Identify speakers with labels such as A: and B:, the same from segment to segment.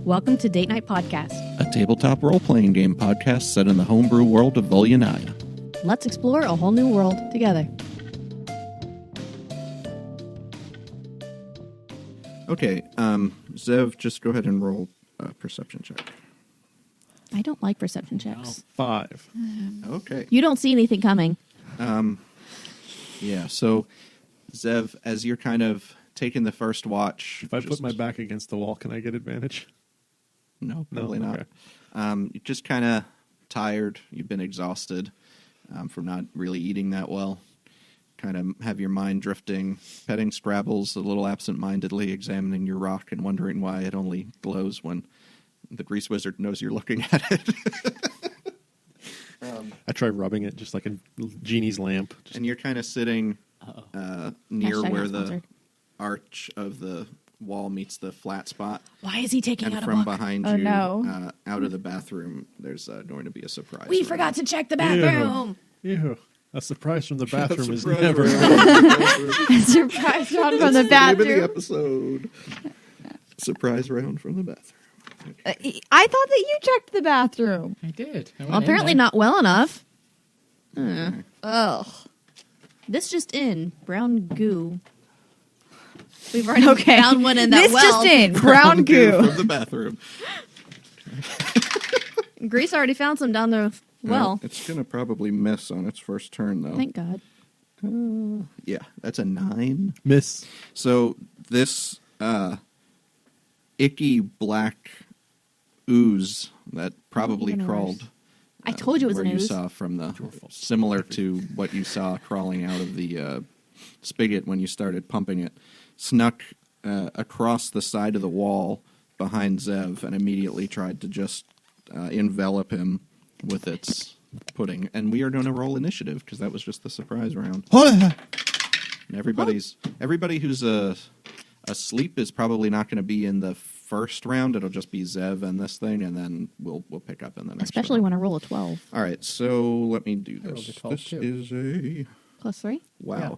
A: Welcome to Date Night Podcast,
B: a tabletop role-playing game podcast set in the homebrew world of Volyanaya.
A: Let's explore a whole new world together.
B: Okay, Zev, just go ahead and roll a perception check.
A: I don't like perception checks.
C: 5.
B: Okay.
A: You don't see anything coming.
B: Yeah, so, Zev, as you're kind of taking the first watch...
C: If I put my back against the wall, can I get advantage?
B: No, probably not.
C: Okay.
B: You're just kind of tired. You've been exhausted from not really eating that well. Kind of have your mind drifting, petting Scrabbles a little absent-mindedly, examining your rock and wondering why it only glows when the grease wizard knows you're looking at it.
C: I try rubbing it just like a genie's lamp.
B: And you're kind of sitting near
A: Hashtag
B: where
A: not
B: the
A: sponsored.
B: arch of the wall meets the flat spot.
A: Why is he taking
B: And
A: out a
B: from
A: book?
B: behind
D: Oh,
B: you,
D: no.
B: out of the bathroom, there's going to be a surprise.
A: We
B: room.
A: forgot to check the bathroom.
C: Ew. A surprise from the bathroom is
B: Surprise
C: never...
B: round.
D: Surprise round from the
B: That's name of the
D: bathroom.
B: episode. Surprise round from the bathroom.
D: I thought that you checked the bathroom.
E: I did.
A: Well, apparently not well enough.
D: Ugh.
A: This just in. Brown goo. We've already
D: Okay.
A: found one in that
D: This
A: well.
D: just in. Brown goo.
B: from the bathroom.
A: Grease already found some down the well.
B: It's going to probably miss on its first turn, though.
A: Thank God.
B: Yeah, that's a 9.
C: Miss.
B: So this icky black ooze that probably
A: Even
B: crawled.
A: worse. I told you it was
B: where
A: an
B: you
A: ooze.
B: saw from the similar to what you saw crawling out of the spigot when you started pumping it, snuck across the side of the wall behind Zev and immediately tried to just envelop him with its pudding. And we are going to roll initiative because that was just the surprise round. And everybody who's asleep is probably not going to be in the first round. It'll just be Zev and this thing, and then we'll pick up in the next.
A: Especially
B: round.
A: when I roll a 12.
B: All right, so let me do
E: rolled
B: this.
E: a 12
B: This
E: too.
B: is a
A: Plus 3?
B: wow.
E: Yeah.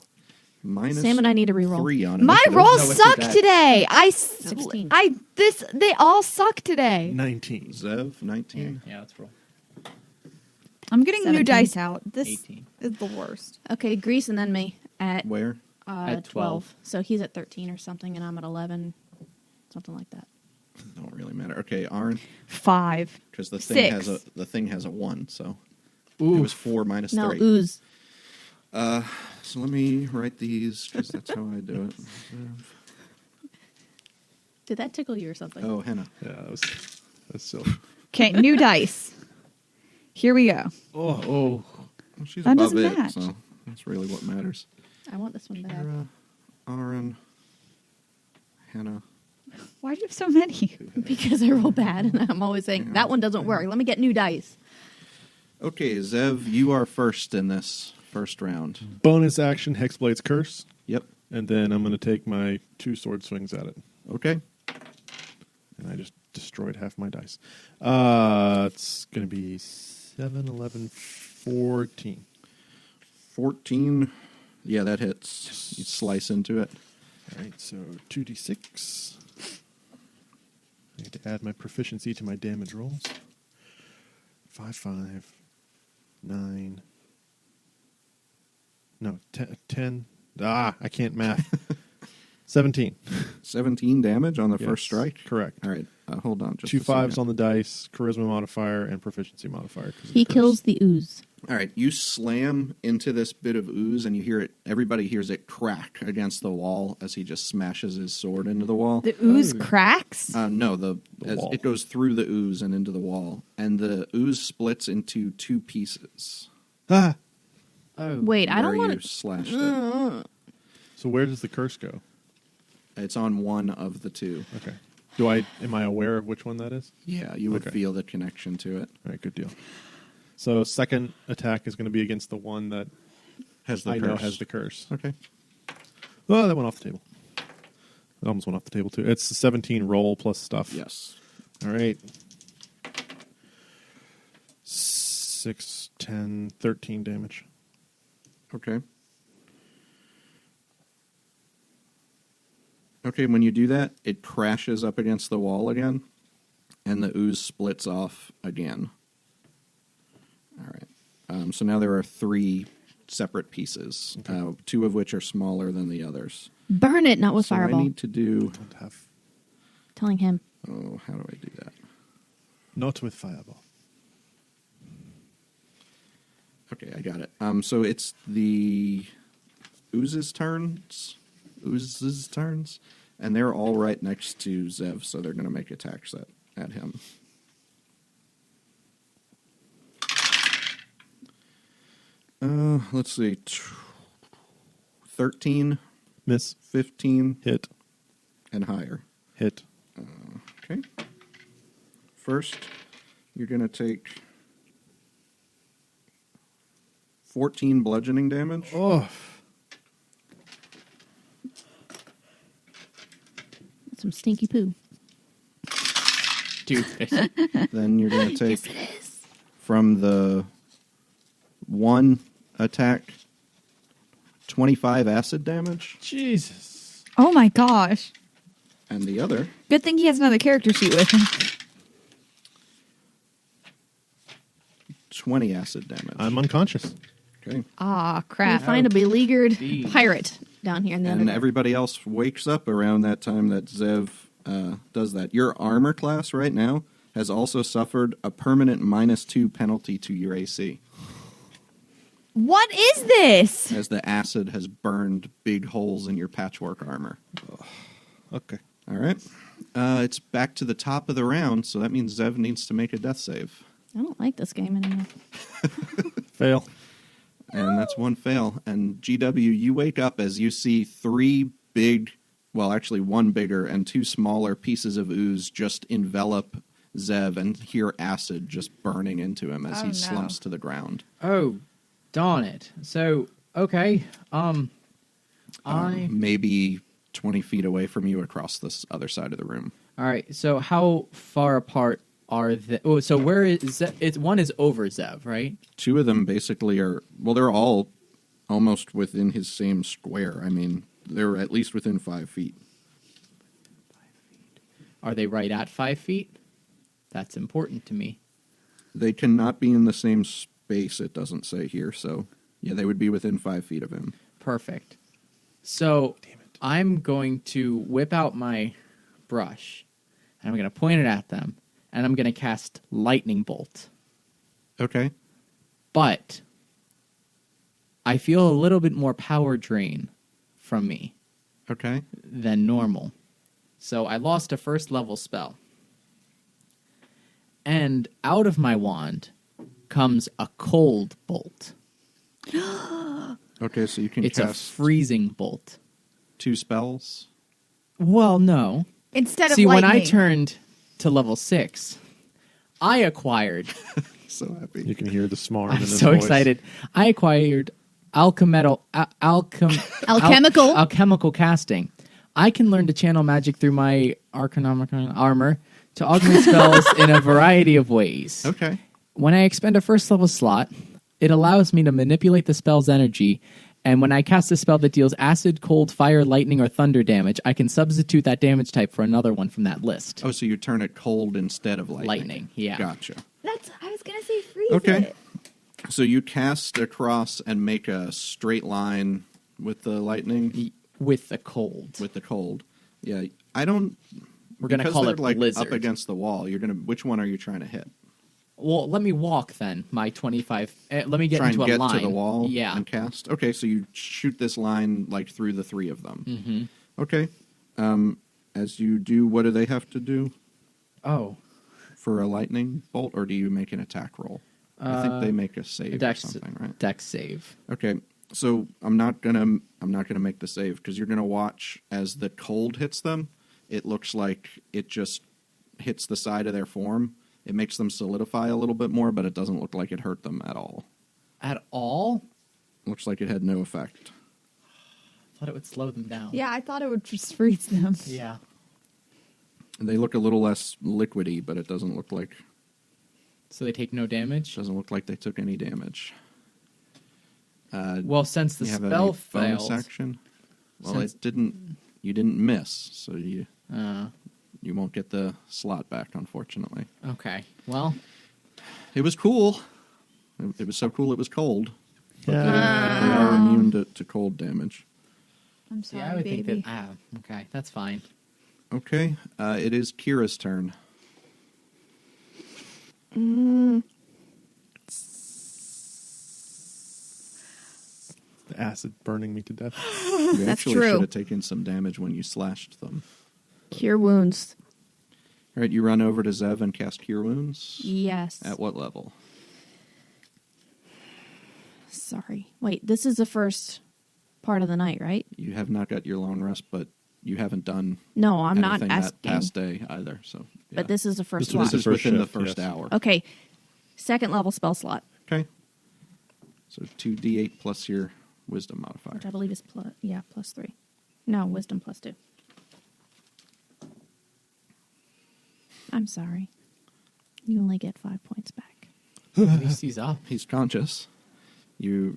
B: Minus
A: Sam and I need to reroll.
B: 3 on
D: My
B: initiative.
D: rolls
E: No, it's
D: suck
E: that.
D: today.
A: 16.
D: They all suck today.
C: 19.
B: Zev 19.
E: Yeah, let's roll.
D: I'm getting
A: 17.
D: new dice out. This
E: 18.
D: is the worst.
A: Okay, Grease and then me at
B: Where?
E: At
A: 12. So he's at 13 or something, and I'm at 11. Something like that.
B: Don't really matter. Okay, Ahrin,
D: 5.
B: because the thing has
D: 6.
B: the thing has a 1, so
C: Ooh.
B: it was 4 minus
A: No,
B: 3.
A: ooze.
B: So let me write these because that's how I do it.
A: Did that tickle you or something?
B: Oh, henna.
C: Yeah, that's silly.
D: Okay, new dice. Here we go.
C: Oh.
B: Well, she's
D: That
B: above
D: doesn't
B: it,
D: match.
B: so that's really what matters.
A: I want this one back.
B: Kara, Ahrin, henna.
D: Why do you have so many?
A: Because I roll bad, and I'm always saying, that one doesn't work. Let me get new dice.
B: Okay, Zev, you are first in this first round.
C: Bonus action, Hexblade's Curse.
B: Yep.
C: And then I'm going to take my 2 sword swings at it.
B: Okay.
C: And I just destroyed half my dice. It's going to be 7, 11, 14.
B: 14. Yeah, that hits.
C: Yes.
B: You slice into it.
C: All right, so 2d6. I need to add my proficiency to my damage rolls. 5, 5, 9. No, 10. I can't math. 17.
B: 17 damage on the
C: Yes,
B: first strike.
C: Correct.
B: All right, hold on. Just
C: 2
B: a second.
C: 5s on the dice, charisma modifier, and proficiency modifier. 'cause of
A: He
C: curse.
A: kills the ooze.
B: All right, you slam into this bit of ooze, and you hear it. Everybody hears it crack against the wall as he just smashes his sword into the wall.
D: The ooze cracks.
B: No, as
C: wall.
B: it goes through the ooze and into the wall, and the ooze splits into 2 pieces.
C: Ah!
E: Oh.
A: Wait, I don't
B: where
A: want
B: you
A: to...
B: slashed it.
C: So where does the curse go?
B: It's on one of the 2.
C: Okay. Am I aware of which one that is?
B: Yeah, you would
C: Okay.
B: feel the connection to it.
C: All right, good deal. So second attack is going to be against the one that
B: Has the
C: I
B: curse.
C: know has the curse.
B: Okay.
C: Oh, that went off the table. That almost went off the table, too. It's a 17 roll plus stuff.
B: Yes.
C: All right. 6, 10, 13 damage.
B: Okay. Okay, when you do that, it crashes up against the wall again, and the ooze splits off again. All right. So now there are 3 separate pieces, 2 of which are smaller than the others.
A: Burn it, not with
B: So
A: fireball.
B: I need to do...
C: Don't have
A: Telling him.
B: Oh, how do I do that?
C: not with fireball.
B: Okay, I got it. So it's the ooze's turns, and they're all right next to Zev, so they're going to make attacks at him. Let's see. 13,
C: Miss.
B: 15,
C: Hit.
B: and higher.
C: Hit.
B: Okay. First, you're going to take 14 bludgeoning damage.
C: Oh.
A: That's some stinky poo.
E: Dude.
B: Then you're going to take
A: Yes, it is.
B: from the 1 attack 25 acid damage,
C: Jesus.
D: Oh my gosh.
B: and the other
D: Good thing he has another character sheet with him.
B: 20 acid damage.
C: I'm unconscious.
B: Okay.
D: Ah,
A: We
D: crap.
A: find a beleaguered
E: Jeez.
A: pirate down here in the
B: And
A: Underdark.
B: everybody else wakes up around that time that Zev does that. Your armor class right now has also suffered a permanent -2 penalty to your AC,
D: What is this?
B: as the acid has burned big holes in your patchwork armor.
C: Okay.
B: All right. It's back to the top of the round, so that means Zev needs to make a death save.
A: I don't like this game anymore.
C: Fail.
B: And that's 1 fail. And GW, you wake up as you see 3 big, well, actually 1 bigger and 2 smaller pieces of ooze just envelop Zev and hear acid just burning into him as
D: Oh,
B: he
D: no.
B: slumps to the ground.
E: Oh, darn it. So, okay.
B: Maybe 20 feet away from you across this other side of the room.
E: All right. So, how far apart are the? Oh, so where is Zev? It's one is over Zev, right?
B: 2 of them basically are, well, they're all almost within his same square. I mean, they're at least within 5 feet.
E: Are they right at 5 feet? That's important to me.
B: They cannot be in the same space, it doesn't say here, so yeah, they would be within 5 feet of him.
E: Perfect. So I'm going to whip out my brush, and I'm going to point it at them, and I'm going to cast lightning bolt.
B: Okay.
E: But I feel a little bit more power drain from me
B: Okay.
E: than normal. So I lost a first level spell. And out of my wand comes a cold bolt.
B: Okay, so you can
E: It's a
B: cast
E: freezing bolt.
B: 2 spells.
E: Well, no.
D: Instead of
E: See, when I
D: lightning.
E: turned to level 6, I acquired...
B: So happy.
C: You can hear the smarm in
E: I'm
C: his
E: so
C: voice.
E: excited. I acquired alchemical casting. I can learn to channel magic through my arcanomic armor to augment spells in a variety of ways.
B: Okay.
E: When I expend a first level slot, it allows me to manipulate the spell's energy, and when I cast a spell that deals acid, cold, fire, lightning, or thunder damage, I can substitute that damage type for another one from that list.
B: Oh, so you turn it cold instead of lightning.
E: Lightning, yeah.
B: Gotcha.
D: I was going to say freeze
B: Okay.
D: it.
B: So you cast across and make a straight line with the lightning,
E: With the cold.
B: with the cold. Yeah, I don't...
E: We're going to
B: because
E: call
B: they're
E: it
B: like
E: blizzard.
B: up against the wall. You're gonna. Which one are you trying to hit?
E: Well, let me walk then. My 25. Let me get
B: Try
E: into
B: and
E: a
B: get
E: line.
B: to the wall.
E: Yeah.
B: And cast. Okay, so you shoot this line like through the 3 of them.
E: Mm-hmm.
B: Okay. As you do, what do they have to do
E: Oh,
B: for a lightning bolt, or do you make an attack roll? I think they make a save or
E: dex,
B: something, right?
E: dex save.
B: Okay, so I'm not gonna make the save because you're gonna watch as the cold hits them. It looks like it just hits the side of their form. It makes them solidify a little bit more, but it doesn't look like it hurt them at all.
E: At all?
B: Looks like it had no effect.
E: I thought it would slow them down.
D: Yeah, I thought it would just freeze them.
E: Yeah.
B: They look a little less liquidy, but it doesn't look like
E: So they take no damage?
B: they took any damage.
E: Well, since the
B: you have
E: spell
B: any bonus
E: failed.
B: action? Well,
E: Since-
B: it didn't. You didn't miss, so you you won't get the slot back, unfortunately.
E: Okay. Well,
B: It was cool. It was so cool it was cold.
C: Yeah.
B: They are immune to cold damage.
D: I'm sorry,
E: yeah, I would
D: baby.
E: think that. Okay, that's fine.
B: Okay, it is Kira's turn.
C: The acid burning me to death.
B: You
A: That's
B: actually
A: true.
B: should have taken some damage when you slashed them.
A: Cure wounds.
B: All right, you run over to Zev and cast Cure Wounds.
A: Yes.
B: At what level?
A: Sorry. Wait, this is the first part of the night, right?
B: You have not got your long rest, but you haven't done
A: No, I'm not
B: anything
A: asking.
B: that past day either. So, yeah.
A: But this is the first
C: This was
A: watch.
B: This is
C: first
B: within the
C: shift,
B: first
C: yes.
B: hour.
A: Okay. Second level spell slot,
B: Okay. So 2d8 plus your wisdom modifier.
A: which I believe is plus 3. No, wisdom plus 2. I'm sorry. You only get 5 points back.
E: At least he's up.
B: He's conscious. You,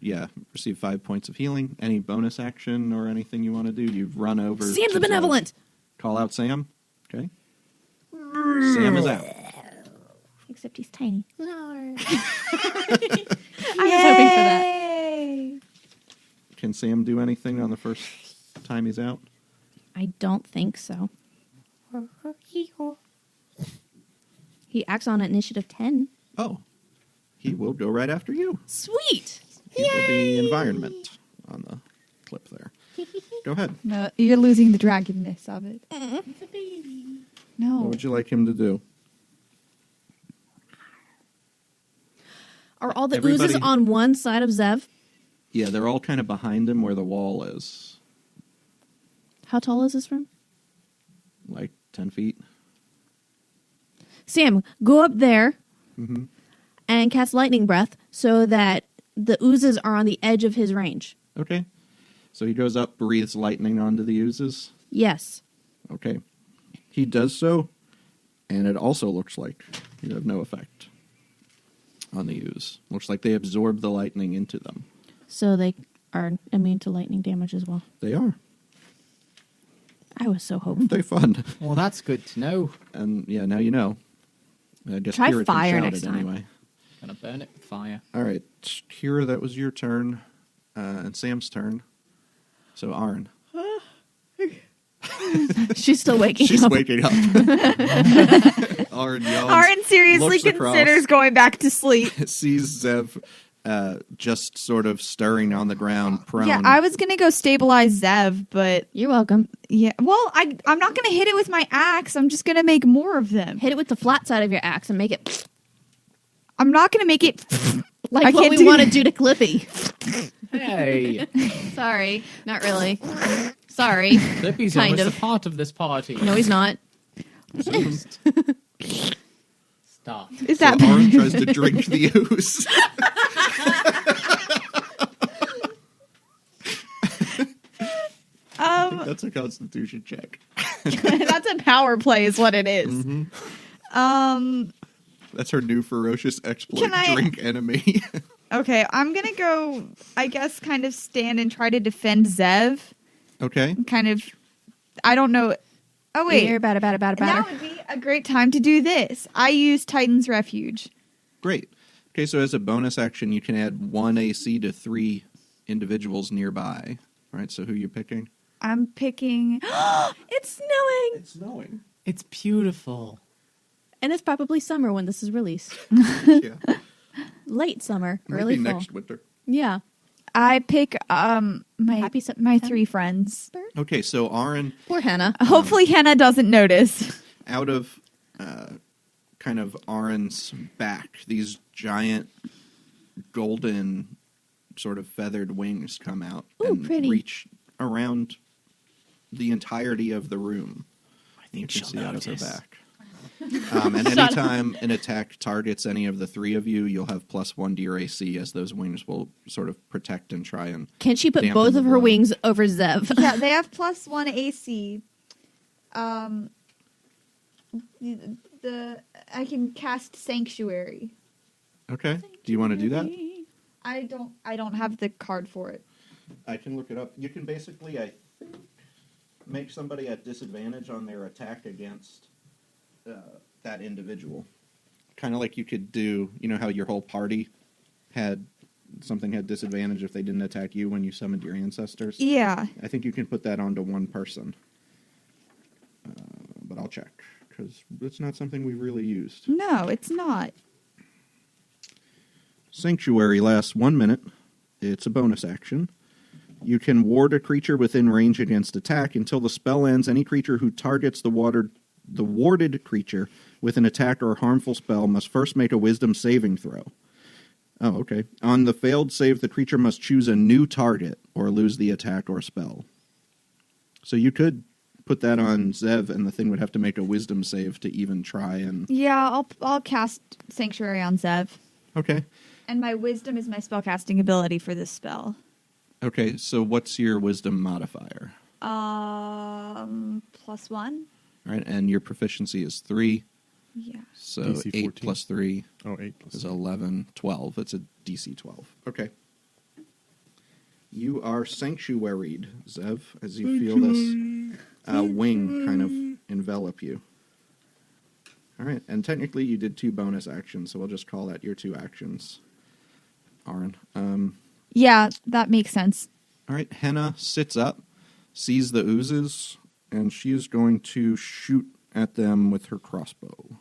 B: receive 5 points of healing. Any bonus action or anything you want to do? You run over.
A: Sam's
B: to
A: the benevolent.
B: Zev. Call out Sam. Okay. Sam is out.
A: Except he's tiny. I was
D: Yay!
A: hoping for that.
B: Can Sam do anything on the first time he's out?
A: I don't think so. He acts on initiative 10.
B: Oh. He will go right after you.
A: Sweet.
B: He will be environment on the clip there. Go ahead.
D: No, you're losing the dragonness of it. No.
B: What would you like him to do?
A: Are all the
B: Everybody-
A: oozes on one side of Zev?
B: Yeah, they're all kind of behind him where the wall is.
A: How tall is this room?
B: Like 10 feet.
A: Sam, go up there
B: Mm-hmm.
A: and cast lightning breath so that the oozes are on the edge of his range.
B: Okay. So he goes up, breathes lightning onto the oozes.
A: Yes.
B: Okay. He does so, and it also looks like you have no effect on the ooze. Looks like they absorb the lightning into them.
A: So they are immune to lightning damage as well.
B: They are.
A: I was so hopeful.
B: Aren't they fun?
E: Well, that's good to know.
B: And yeah, now you know. I guess
A: Try
B: Kira can
A: fire
B: shout
A: next
B: it
A: time.
B: anyway.
E: Gonna burn it with fire.
B: All right, Kira, that was your turn, and Sam's turn. So Ahrin.
A: She's still waking
B: She's
A: up.
B: waking up. Ahrin yells.
D: Arden seriously
B: looks across.
D: considers going back to sleep.
B: Sees Zev just sort of stirring on the ground, prone.
D: Yeah, I was gonna go stabilize Zev, but
A: You're welcome.
D: yeah. Well, I'm not gonna hit it with my axe. I'm just gonna make more of them.
A: Hit it with the flat side of your axe and make it
D: I'm not gonna make it.
A: like
D: I
A: what
D: can't
A: we
D: do
A: want to
D: that.
A: do to Clippy.
E: Hey,
A: Sorry, not really. Sorry.
E: Clippy's
A: Kind
E: almost
A: of.
E: a part of this party.
A: No, he's not.
E: Stop.
D: Is
B: So
D: that
B: Ahrin tries to drink the ooze. I think that's a Constitution check.
D: that's a power play, is what it is.
B: That's her new ferocious exploit.
D: Can I-
B: Drink enemy.
D: Okay, I'm gonna go. I guess kind of stand and try to defend Zev.
B: Okay.
D: Kind of. I don't know. Oh wait,
A: Here, batter.
D: that would be a great time to do this. I use Titan's Refuge.
B: Great. Okay, so as a bonus action, you can add 1 AC to 3 individuals nearby. All right, so who you picking?
D: I'm picking. It's snowing.
B: It's snowing.
E: It's beautiful.
A: And it's probably summer when this is released.
B: Yeah.
A: Late summer,
B: Might
A: early
B: be
A: fall.
B: next winter.
A: Yeah.
D: I pick
A: Happy
D: my
A: September.
D: 3 friends.
B: Okay, so Ahrin,
A: Poor Hannah.
D: Hopefully Hannah doesn't notice.
B: out of kind of Ahrin's back, these giant golden sort of feathered wings come out
A: Ooh,
B: and
A: pretty.
B: reach around the entirety of the room.
E: think
B: You can
E: she'll
B: see out of her
E: notice.
B: back. And anytime an attack targets any of the 3 of you, you'll have +1 to your AC, as those wings will sort of protect and try and...
A: Can she put
B: dampen
A: both
B: the
A: of her
B: blow.
A: wings over Zev?
D: Yeah, they have +1 AC. I can cast Sanctuary.
B: Okay. Do you want to do that?
D: I don't have the card for it.
B: I can look it up. You can basically, I think, make somebody at disadvantage on their attack against that individual. Kind of like you could do, you know how your whole party had disadvantage if they didn't attack you when you summoned your ancestors?
D: Yeah.
B: I think you can put that onto one person. But I'll check, because it's not something we really used.
D: No, it's not.
B: Sanctuary lasts 1 minute. It's a bonus action. You can ward a creature within range against attack until the spell ends. Any creature who targets the warded creature with an attack or harmful spell must first make a wisdom saving throw. Oh, okay. On the failed save, the creature must choose a new target or lose the attack or spell. So you could put that on Zev, and the thing would have to make a wisdom save to even try and...
D: Yeah, I'll cast Sanctuary on Zev.
B: Okay.
D: And my wisdom is my spellcasting ability for this spell.
B: Okay, so what's your wisdom modifier?
D: +1.
B: All right, and your proficiency is 3.
D: Yeah.
B: So
C: DC
B: 8
C: 14.
B: plus 3
C: Oh, 8 plus
B: is 11, 12. It's a DC 12. Okay. You are sanctuaried, Zev, as you feel this wing kind of envelop you. All right, and technically you did 2 bonus actions, so we'll just call that your 2 actions, Ahrin.
D: Yeah, that makes sense.
B: All right, Henna sits up, sees the oozes, and she is going to shoot at them with her crossbow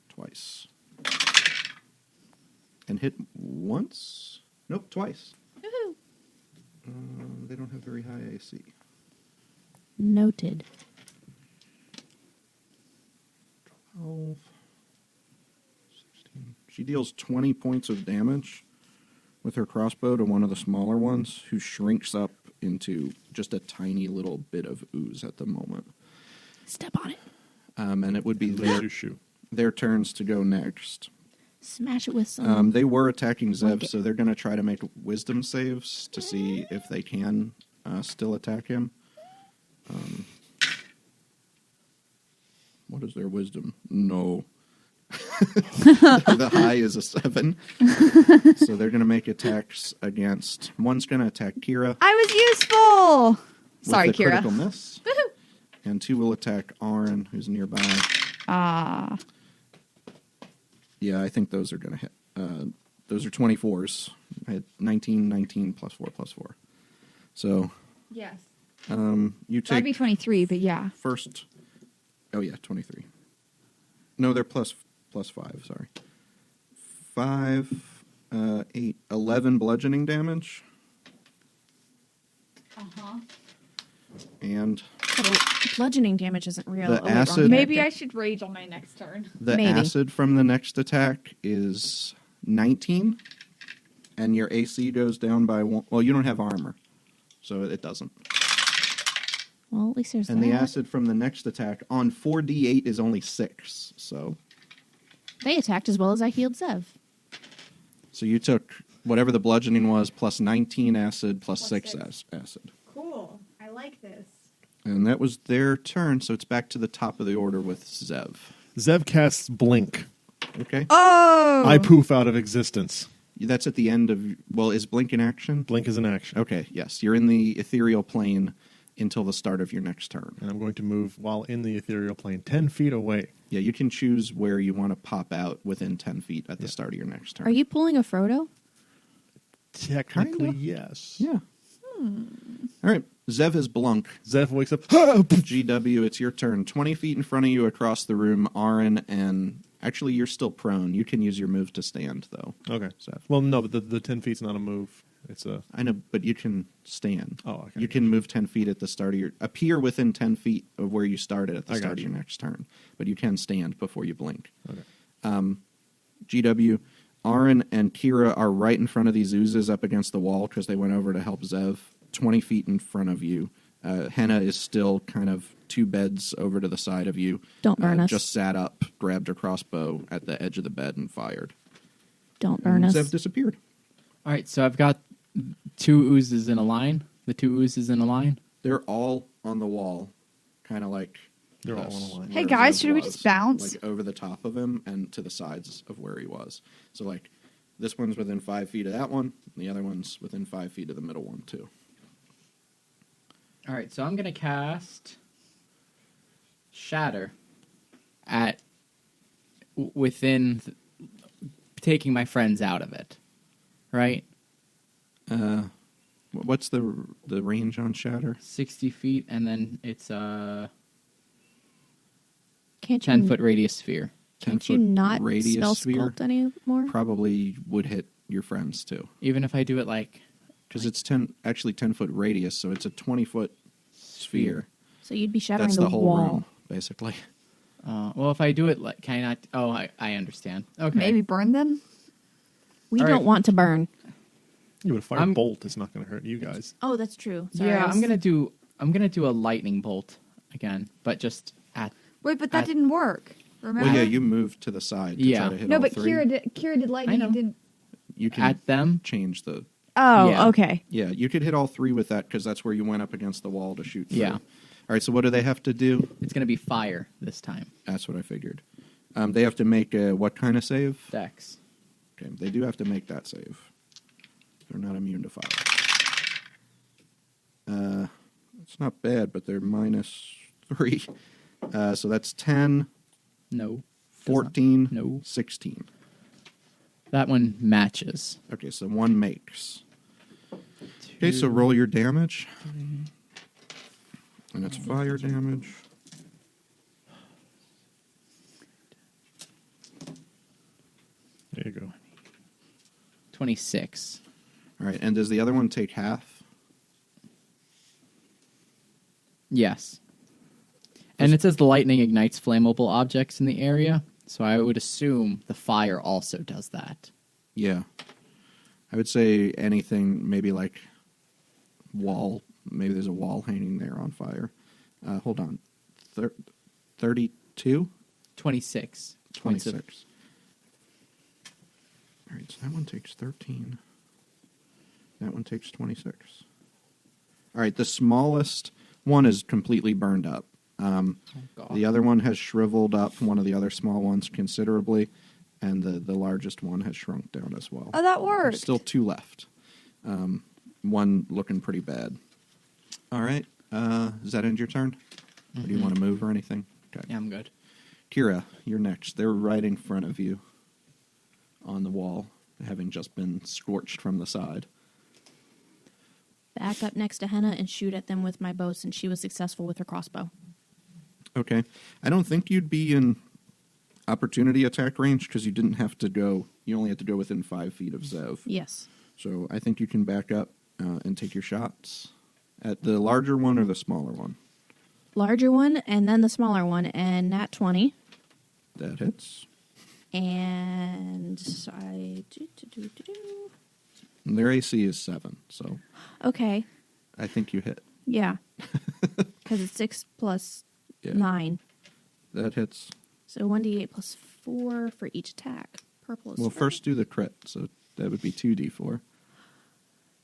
B: twice. And hit once? Nope, twice.
A: Woohoo.
B: They don't have very high AC.
A: Noted.
B: 12, 16. She deals 20 points of damage with her crossbow to one of the smaller ones, who shrinks up into just a tiny little bit of ooze at the moment.
A: Step on it.
B: And it would be
C: Laser shoot.
B: their turns to go next.
A: Smash it with some.
B: They were attacking Zev,
A: Like it.
B: so they're going to try to make wisdom saves to see if they can still attack him. What is their wisdom? No. The high is a 7. So they're going to make attacks against... One's going to attack Kira.
D: I was useful! Sorry,
B: with a
D: Kira.
B: critical miss. And 2 will attack Ahrin, who's nearby. Yeah, I think those are going to hit. Those are 24s. I had 19, 19, plus 4, plus 4. So
D: Yes.
B: you
D: That'd
B: take
D: be 23, but yeah.
B: first... Oh, yeah, 23. No, they're plus 5, sorry. 5, 8, 11 bludgeoning damage.
D: Uh-huh.
B: And
A: Bludgeoning damage isn't real.
B: The
A: wrong
B: acid-
A: character.
D: Maybe I should rage on my next turn.
B: the
A: Maybe.
B: acid from the next attack is 19. And your AC goes down by 1. Well, you don't have armor, so it doesn't.
A: Well, at least there's
B: And
A: that.
B: the acid from the next attack on 4d8 is only 6. So
A: They attacked as well as I healed Zev.
B: you took whatever the bludgeoning was plus 19 acid plus
D: Plus
B: 6
D: 6.
B: acid.
D: Cool. I like this.
B: And that was their turn, so it's back to the top of the order with Zev.
C: Zev casts Blink.
B: Okay?
D: Oh!
C: I poof out of existence.
B: That's at the end of... Well, is Blink in action?
C: Blink is an action.
B: Okay, yes. You're in the ethereal plane until the start of your next turn.
C: And I'm going to move while in the ethereal plane 10 feet away.
B: Yeah, you can choose where you want to pop out within 10 feet at the start of your next turn.
A: Are you pulling a Frodo?
C: Technically,
B: Kinda.
C: yes.
B: Yeah. All right. Zev is Blunk.
C: Zev wakes up.
B: GW, it's your turn. 20 feet in front of you across the room, Ahrin, and... Actually, you're still prone. You can use your move to stand, though.
C: Okay.
B: Zev.
C: Well, no, but the 10 feet's not a move. It's a...
B: I know, but you can stand.
C: Oh, okay.
B: You can move 10 feet at the start of your... Appear within 10 feet of where you started at the
C: I
B: start
C: got
B: of your
C: you.
B: next turn. But you can stand before you blink.
C: Okay.
B: GW, Ahrin and Kira are right in front of these oozes up against the wall because they went over to help Zev. 20 feet in front of you. Henna is still kind of 2 beds over to the side of you.
A: Don't burn us.
B: Just sat up, grabbed her crossbow at the edge of the bed and fired.
A: Don't burn
B: And
A: us.
B: Zev disappeared.
E: All right, so I've got 2 oozes in a line. The 2 oozes in a line.
B: They're all on the wall, kind of like
C: They're all
B: this,
C: on a line.
D: Hey,
B: where
D: guys,
B: Zev
D: should we
B: was,
D: just bounce?
B: Like over the top of him and to the sides of where he was. So like this one's within 5 feet of that one, and the other one's within 5 feet of the middle one too.
E: All right, so I'm going to cast Shatter at within taking my friends out of it, right?
B: What's the range on shatter?
E: 60 feet, and then it's a
A: Can't you
E: 10-foot radius sphere.
A: Can't you
B: 10-foot
A: not
B: radius
A: spell
B: sphere?
A: sculpt anymore?
B: Probably would hit your friends too,
E: Even if I do it like
B: because it's 10-foot radius, so it's a 20-foot sphere.
A: So you'd be shattering
B: That's
A: the
B: the whole
A: wall.
B: room, basically.
E: well, if I do it like, can I not? Oh, I understand. Okay.
D: Maybe burn them?
A: We
E: All
A: don't
E: right.
A: want to burn.
C: You would fire
E: I'm-
C: bolt. It's not going to hurt you guys.
A: Oh, that's true. Sorry,
E: Yeah,
A: I was-
E: I'm gonna do a lightning bolt again, but just at
D: Wait, but that
E: I-
D: didn't work. Remember?
B: Well, yeah, you moved to the side to
E: Yeah.
B: try to hit
D: No,
B: all
D: but
B: three.
D: Kira did lightning.
E: know.
D: And didn't.
B: You can
E: at them.
B: change the...
D: Oh,
E: Yeah.
D: okay.
B: Yeah, you could hit all three with that because that's where you went up against the wall to shoot through.
E: Yeah.
B: All right, so what do they have to do?
E: It's gonna be fire this time.
B: That's what I figured. They have to make a what kind of save?
E: Dex.
B: Okay, they do have to make that save. They're not immune to fire. It's not bad, but they're -3. So that's 10,
E: No.
B: 14,
E: No.
B: 16.
E: That one matches.
B: Okay, so one makes. Okay, so roll your damage. And it's fire damage.
C: There you go.
E: 26.
B: All right, and does the other one take half?
E: Yes. And it says the lightning ignites flammable objects in the area, so I would assume the fire also does that.
B: Yeah. I would say anything, maybe like wall. Maybe there's a wall hanging there on fire. Hold on. 32?
E: 26. Points of-
B: 26. All right, so that one takes 13. That one takes 26. All right, the smallest one is completely burned up.
E: God.
B: The other one has shriveled up, one of the other small ones considerably, and the largest one has shrunk down as well.
D: Oh, that
B: There's
D: worked.
B: still two left. One looking pretty bad. All right, does that end your turn? Or do you want to move or anything? Okay.
E: Yeah, I'm good.
B: Kira, you're next. They're right in front of you on the wall, having just been scorched from the side.
A: back up next to Henna and shoot at them with my bow since she was successful with her crossbow.
B: Okay. I don't think you'd be in opportunity attack range because you didn't have to go. You only had to go within 5 feet of Zev.
A: Yes.
B: So I think you can back up and take your shots at the larger one or the smaller one.
A: Larger one and then the smaller one, and nat 20.
B: That hits.
A: And
B: And their AC is 7, so
A: okay,
B: I think you hit.
A: yeah, because it's 6 plus
B: Yeah.
A: 9,
B: That hits.
A: so 1d8 plus 4 for each attack. Purple is
B: Well,
A: red.
B: first do the crit, so that would be 2d4.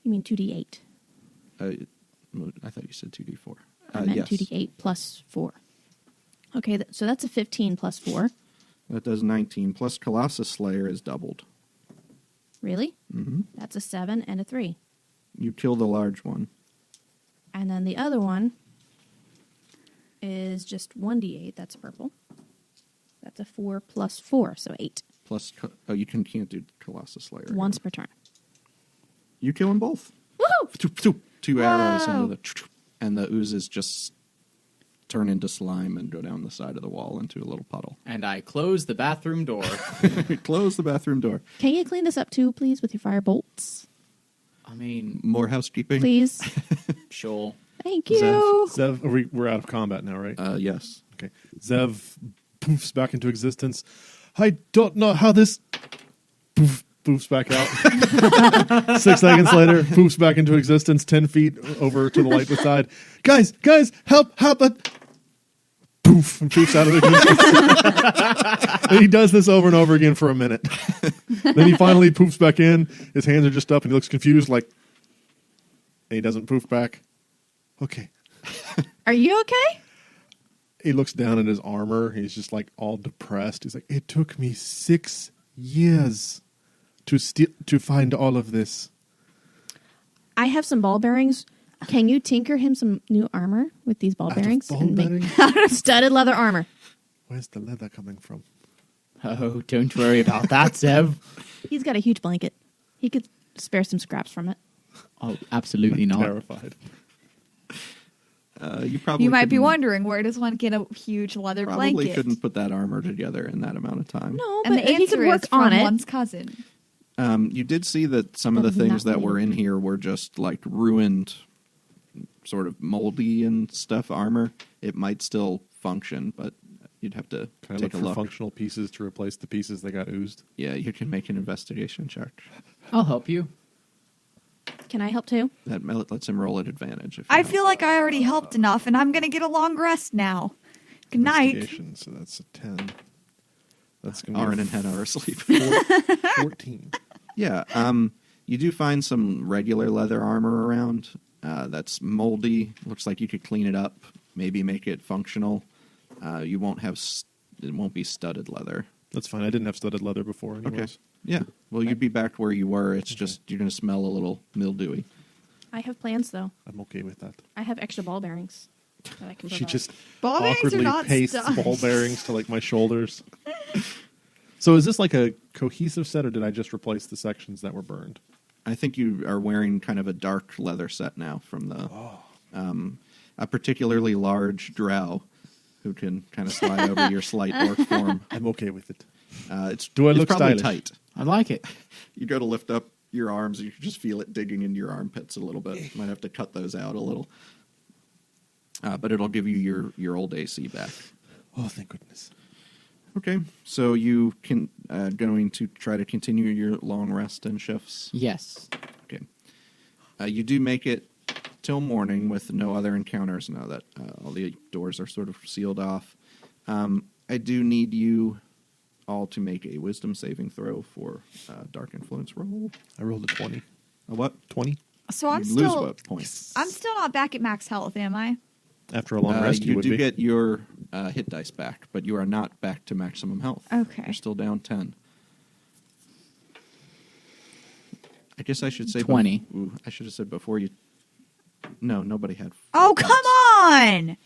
A: You mean 2d8?
B: I thought you said 2d4.
A: I meant
B: Yes.
A: 2d8 plus 4. Okay, so that's a 15 plus 4.
B: That does 19, plus Colossus Slayer is doubled.
A: Really?
B: Mm-hmm.
A: That's a 7 and a 3.
B: You kill the large one.
A: And then the other one is just 1d8. That's purple. That's a 4 plus 4, so 8.
B: Plus, you can't do Colossus Slayer.
A: Once per turn.
B: You kill them both.
A: Woohoo!
B: Two arrows
D: Wow.
B: into the... And the oozes just turn into slime and go down the side of the wall into a little puddle.
E: And I close the bathroom door.
B: Close the bathroom door.
A: Can you clean this up too, please, with your fire bolts?
E: I mean,
B: More housekeeping?
A: Please.
E: sure.
A: Thank you.
C: Zev, we're out of combat now, right?
B: Yes.
C: Okay. Zev poofs back into existence. I don't know how this poofs back out. 6 seconds later, poofs back into existence, 10 feet over to the light beside. Guys, help! Poof, and poofs out of existence. And he does this over and over again for a minute. Then he finally poofs back in. His hands are just up and he looks confused, like, and he doesn't poof back. Okay.
A: Are you okay?
C: He looks down at his armor. He's just like all depressed. He's like, it took me 6 years to find all of this.
A: I have some ball bearings. Can you tinker him some new armor with these ball
C: Out of
A: bearings?
C: ball
A: and
C: bearings?
A: out of studded leather armor.
C: Where's the leather coming from?
E: Oh, don't worry about that, Zev.
A: He's got a huge blanket. He could spare some scraps from it.
E: Oh, absolutely not.
C: Terrified.
B: You probably
D: You might be
B: couldn't-
D: wondering, where does one get a huge leather
B: Probably
D: blanket?
B: couldn't put that armor together in that amount of time.
A: No,
D: And
A: but
D: the
A: he
D: answer
A: could work
D: is from
A: on it.
D: one's cousin.
B: You did see that some of
A: That
B: the
A: is
B: things
A: not
B: that were in
A: related.
B: here were just like ruined, sort of moldy and stuff armor. It might still function, but you'd have to
C: Can I
B: take
C: look
B: a
C: for
B: look.
C: functional pieces to replace the pieces that got oozed?
B: Yeah, you can make an investigation check.
E: I'll help you.
A: Can I help too?
B: That lets him roll at advantage. If you
D: I
B: help.
D: feel like I already helped enough, and I'm going to get a long rest now. Good night.
C: Investigation, so that's a 10. That's going
B: Ahrin
C: to
B: and Henna are asleep.
C: 14.
B: Yeah, you do find some regular leather armor around that's moldy. Looks like you could clean it up, maybe make it functional. You won't have it won't be studded leather.
C: That's fine. I didn't have studded leather before anyways.
B: Okay. Yeah. Well, you'd be back where you were. It's just you're going to smell a little mildewy.
A: I have plans though.
C: I'm okay with that.
A: I have extra ball bearings that I can
C: She
A: provide.
C: just
D: Ball bearings are
C: awkwardly
D: not
C: pastes
D: stuffed.
C: ball bearings to like my shoulders. So is this like a cohesive set, or did I just replace the sections that were burned?
B: I think you are wearing kind of a dark leather set now from the a particularly large drow who can kind of slide over your slight orc form.
C: I'm okay with it.
B: Do
C: I
B: it's
C: look
B: probably
C: stylish?
B: tight.
E: I like it.
B: You go to lift up your arms, and you can just feel it digging into your armpits a little bit. Might have to cut those out a little. But it'll give you your old AC back.
C: Oh, thank goodness.
B: Okay, so you can going to try to continue your long rest and shifts.
E: Yes.
B: Okay, you do make it till morning with no other encounters now that all the doors are sort of sealed off. I do need you all to make a wisdom saving throw for dark influence roll.
C: I rolled a 20.
B: A what?
C: 20?
D: So I'm
B: You lose
D: still,
B: what points?
D: I'm still not back at max health, am I?
C: After a long rest, you would
B: do
C: be.
B: get your hit dice back, but you are not back to maximum health.
D: Okay.
B: You're still down 10. I guess I should say
E: 20.
B: I should have said before you. No, nobody had.
D: Oh,
B: dice.
D: come on!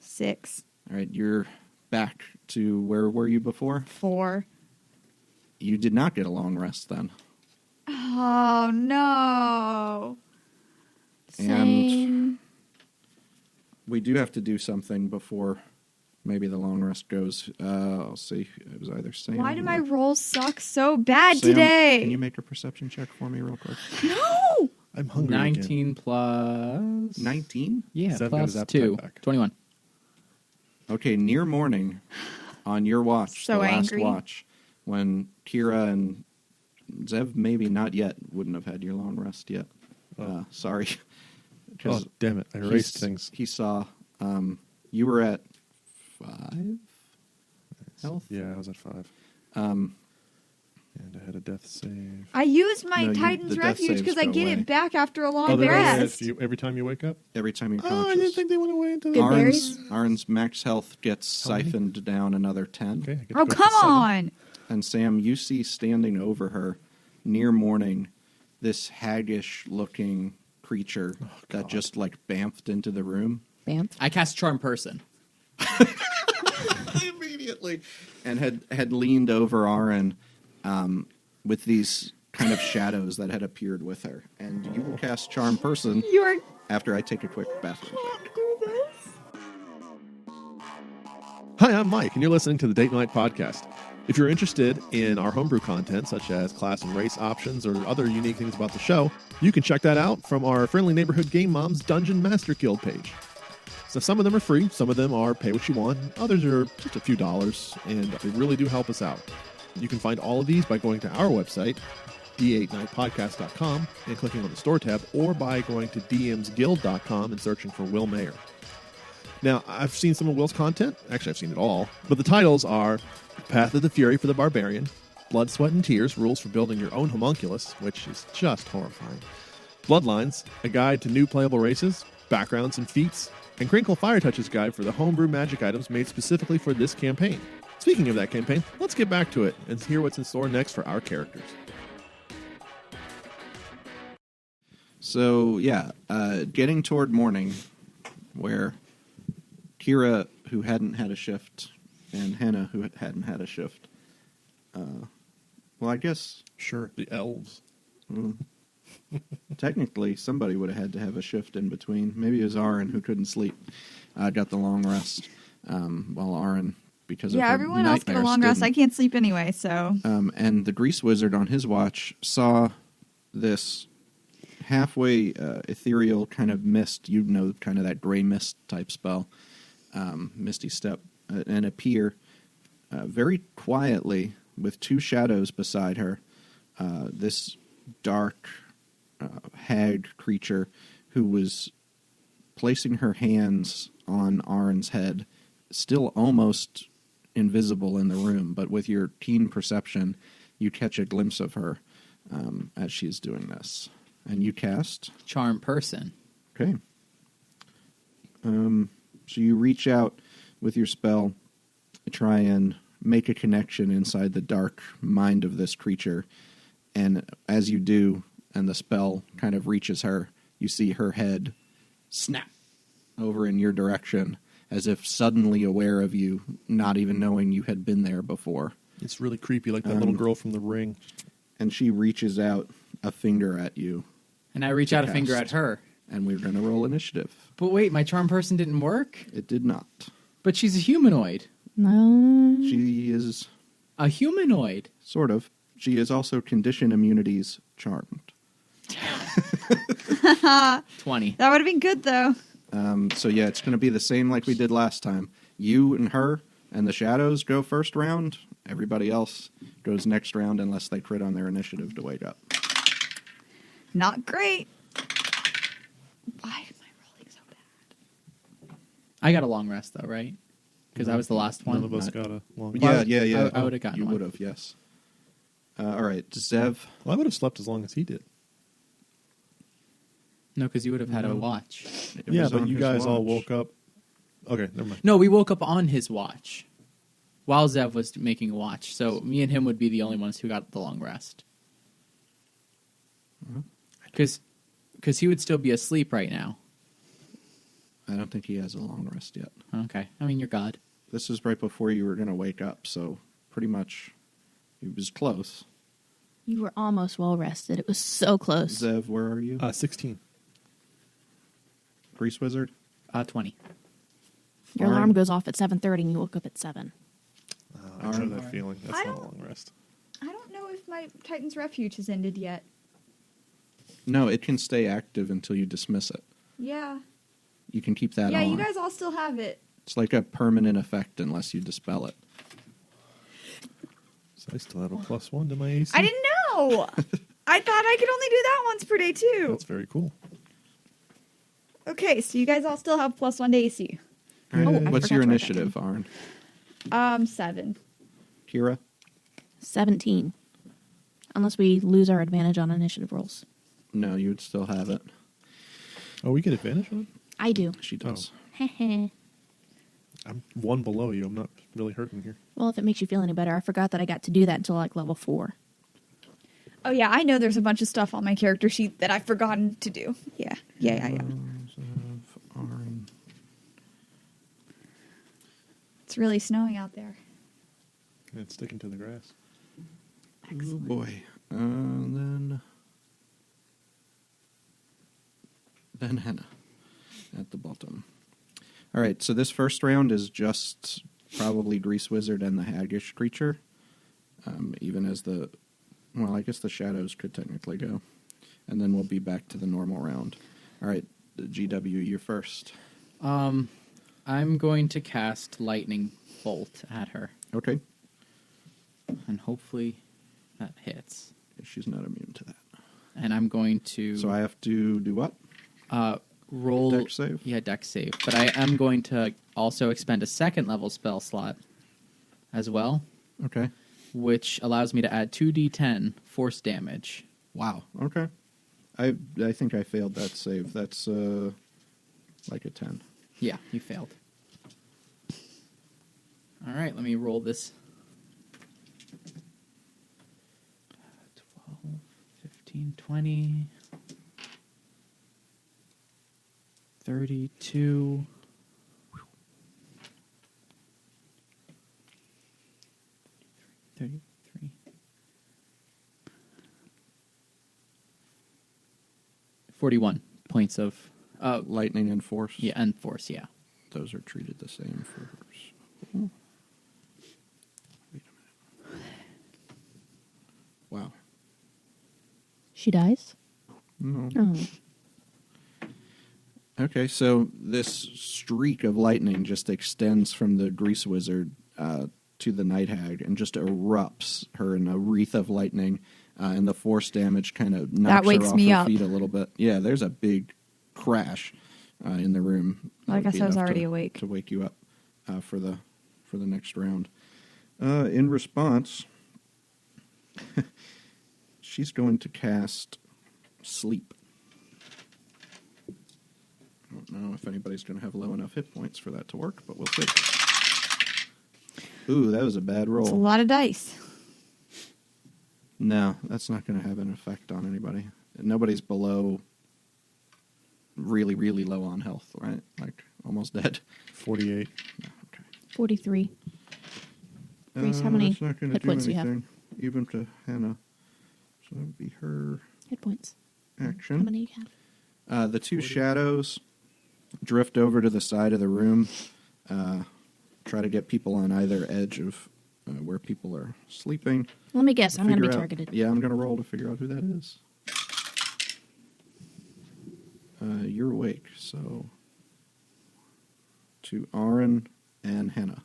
D: 6,
B: All right, you're back to where were you before?
D: 4.
B: You did not get a long rest then.
D: Oh, no.
A: Same.
B: We do have to do something before maybe the long rest goes. I'll see. It was either Sam.
D: Why do my
B: or-
D: rolls suck so bad
B: Sam,
D: today?
B: Can you make a perception check for me real quick?
D: No!
C: I'm hungry again.
E: 19 plus...
B: 19?
E: Yeah,
C: Zev got his
E: plus
C: appetite
E: 2.
C: back.
E: 21.
B: Okay, near morning on your watch,
D: So
B: the last
D: angry.
B: watch, when Kira and Zev maybe not yet wouldn't have had your long rest yet. Sorry.
C: Oh,
B: 'Cause
C: damn it. I erased things.
B: He saw you were at 5 health.
C: Yeah, I was at 5.
B: Um,
C: And I had a death save.
D: I use my
B: No, the
D: Titan's
B: death
D: Refuge
B: saves
D: because I
B: go
D: get
B: away.
D: it back after a long
C: Oh, they're
D: rest.
C: every time you wake up?
B: every time you're
C: Oh, I
B: conscious.
C: didn't think they went away until
D: Good
C: they...
D: berries?
B: Arn's max health gets
C: How many?
B: siphoned down another 10.
C: Okay, I get to
D: Oh,
C: go
D: come
C: to 7.
D: on!
B: And Sam, you see standing over her near morning this haggish looking creature that
C: God.
B: just like bamfed into the room
A: Bam.
E: I cast Charm Person.
B: immediately and had leaned over Ahrin with these kind of shadows that had appeared with her. And you will cast Charm Person
D: You're
B: after I take a quick bathroom break.
D: can't do this.
C: Hi, I'm Mike, and you're listening to the Date Night Podcast. If you're interested in our homebrew content, such as class and race options or other unique things about the show, you can check that out from our friendly neighborhood Game Moms Dungeon Master Guild page. So some of them are free, some of them are pay what you want, others are just a few dollars, and they really do help us out. You can find all of these by going to our website, d8nightpodcast.com, and clicking on the store tab, or by going to dmsguild.com and searching for Will Mayer. Now, I've seen some of Will's content. Actually, I've seen it all. But the titles are Path of the Fury for the Barbarian, Blood, Sweat, and Tears, Rules for Building Your Own Homunculus, which is just horrifying, Bloodlines, A Guide to New Playable Races, Backgrounds and Feats, and Crinkle Firetouch's Guide for the Homebrew Magic Items made specifically for this campaign. Speaking of that campaign, let's get back to it and hear what's in store next for our characters.
B: So, yeah, getting toward morning, where Kira, who hadn't had a shift, and Henna, who hadn't had a shift, Well, I guess
C: Sure, the elves.
B: technically somebody would have had to have a shift in between. Maybe it was Ahrin who couldn't sleep. Got the long rest. While Ahrin, because of
D: Yeah,
B: her
D: everyone else got a
B: nightmares,
D: long rest. I
B: didn't.
D: can't sleep anyway, so.
B: And the grease wizard on his watch saw this halfway ethereal kind of mist, kind of that gray mist type spell, misty step, and appear very quietly with two shadows beside her. This dark hag creature who was placing her hands on Ahrin's head, still almost invisible in the room, but with your keen perception, you catch a glimpse of her as she's doing this. And you cast?
E: Charm person.
B: Okay. So you reach out with your spell, try and make a connection inside the dark mind of this creature, and as you do, and the spell kind of reaches her, you see her head snap over in your direction, as if suddenly aware of you, not even knowing you had been there before.
C: It's really creepy, like that little girl from The Ring.
B: And she reaches out a finger at you,
E: And I reach out a finger
B: cast.
E: at her.
B: and we're going to roll initiative.
E: But wait, my charm person didn't work?
B: It did not.
E: But she's a humanoid.
A: No.
B: She is
E: A humanoid.
B: sort of. She is also condition immunities charmed.
E: 20.
D: That would have been good, though.
B: So yeah, it's going to be the same like we did last time. You and her and the shadows go first round. Everybody else goes next round unless they crit on their initiative to wake up.
D: Not great. Why am I rolling so bad?
E: I got a long rest, though, right? Because I was the last one.
C: None of us got a long.
B: Yeah.
E: I would've gotten
B: You
E: one.
B: would have, yes. All right, Zev.
C: Well, I would have slept as long as he did.
E: No, because you would have had a watch.
B: It
C: Yeah,
B: was
C: but
B: on
C: you
B: his
C: guys all
B: watch.
C: woke up. Okay, never mind.
E: No, we woke up on his watch while Zev was making a watch. So me and him would be the only ones who got the long rest. Because he would still be asleep right now.
B: I don't think he has a long rest yet.
E: Okay. I mean, you're God.
B: This is right before you were going to wake up, so pretty much he was close.
A: You were almost well rested. It was so close.
B: Zev, where are you?
C: 16.
B: Grease Wizard?
E: 20.
A: Your
B: Alright.
A: alarm goes off at 7:30 and you woke up at 7.
C: I know
B: Alright.
C: that feeling. That's
D: I
C: not a
D: don't-
C: long rest.
D: I don't know if my Titan's Refuge has ended yet.
B: No, it can stay active until you dismiss it.
D: Yeah.
B: You can keep that
D: Yeah,
B: on.
D: you guys all still have it.
B: It's like a permanent effect unless you dispel it.
C: So I still have a +1 to my AC.
D: I didn't know. I thought I could only do that once per day, too.
C: That's very cool.
D: Okay, so you guys all still have +1 to AC.
B: All right,
A: Oh, I
B: what's
A: forgot
B: your
A: to write that
B: initiative, Arn?
D: 7.
B: Kira?
A: 17. Unless we lose our advantage on initiative rolls.
B: No, you would still have it.
C: Oh, we get advantage on it?
A: I do.
B: She does.
A: Heh.
C: I'm 1 below you. I'm not really hurting here.
A: Well, if it makes you feel any better, I forgot that I got to do that until like level 4.
D: Oh, yeah, I know there's a bunch of stuff on my character sheet that I've forgotten to do. Yeah.
B: Arn.
D: It's really snowing out there.
C: And it's sticking to the grass.
B: Oh boy. Then Hannah at the bottom. All right, so this first round is just probably Grease Wizard and the Haggish creature. Even as I guess the shadows could technically go. And then we'll be back to the normal round. All right, GW, you're first.
E: I'm going to cast Lightning Bolt at her.
B: Okay.
E: And hopefully that hits.
B: She's not immune to that.
E: And I'm going to
B: So I have to do what?
E: roll...
B: Dex save?
E: Yeah, dex save. But I am going to also expend a second level spell slot as well,
B: Okay.
E: which allows me to add 2d10 force damage.
B: Wow. Okay. I think I failed that save. That's like a 10.
E: Yeah, you failed. All right, let me roll this. 12, 15, 20, 32. 33, 41 points of
B: Lightning and force.
E: yeah, and force, yeah.
B: Those are treated the same for hers. Ooh. Wait a minute. Wow.
A: She dies?
B: No.
A: Oh.
B: Okay, so this streak of lightning just extends from the grease wizard to the night hag and just erupts her in a wreath of lightning, and the force damage kind of knocks her
D: wakes
B: off
D: me
B: her
D: up.
B: feet a little bit. Yeah, there's a big crash in the room.
D: I guess I was
B: Enough
D: already
B: to-
D: awake.
B: to wake you up for the next round. In response, she's going to cast sleep. I don't know if anybody's going to have low enough hit points for that to work, but we'll see. Ooh, that was a bad roll.
D: It's a lot of dice.
B: No, that's not going to have an effect on anybody. Nobody's below really, really low on health, right? Like almost dead.
C: 48.
B: No, okay.
A: 43. Reese, how many
B: that's not gonna
A: hit
B: do
A: points do you have?
B: anything, even to Hannah. So that would be her
A: Hit points.
B: action.
A: How many you have?
B: The two shadows drift over to the side of the room, try to get people on either edge of where people are sleeping.
A: Let me guess. I'm going to be
B: Figure out-
A: targeted.
B: Yeah, I'm going to roll to figure out who that is. You're awake, so to Ahrin and Hannah.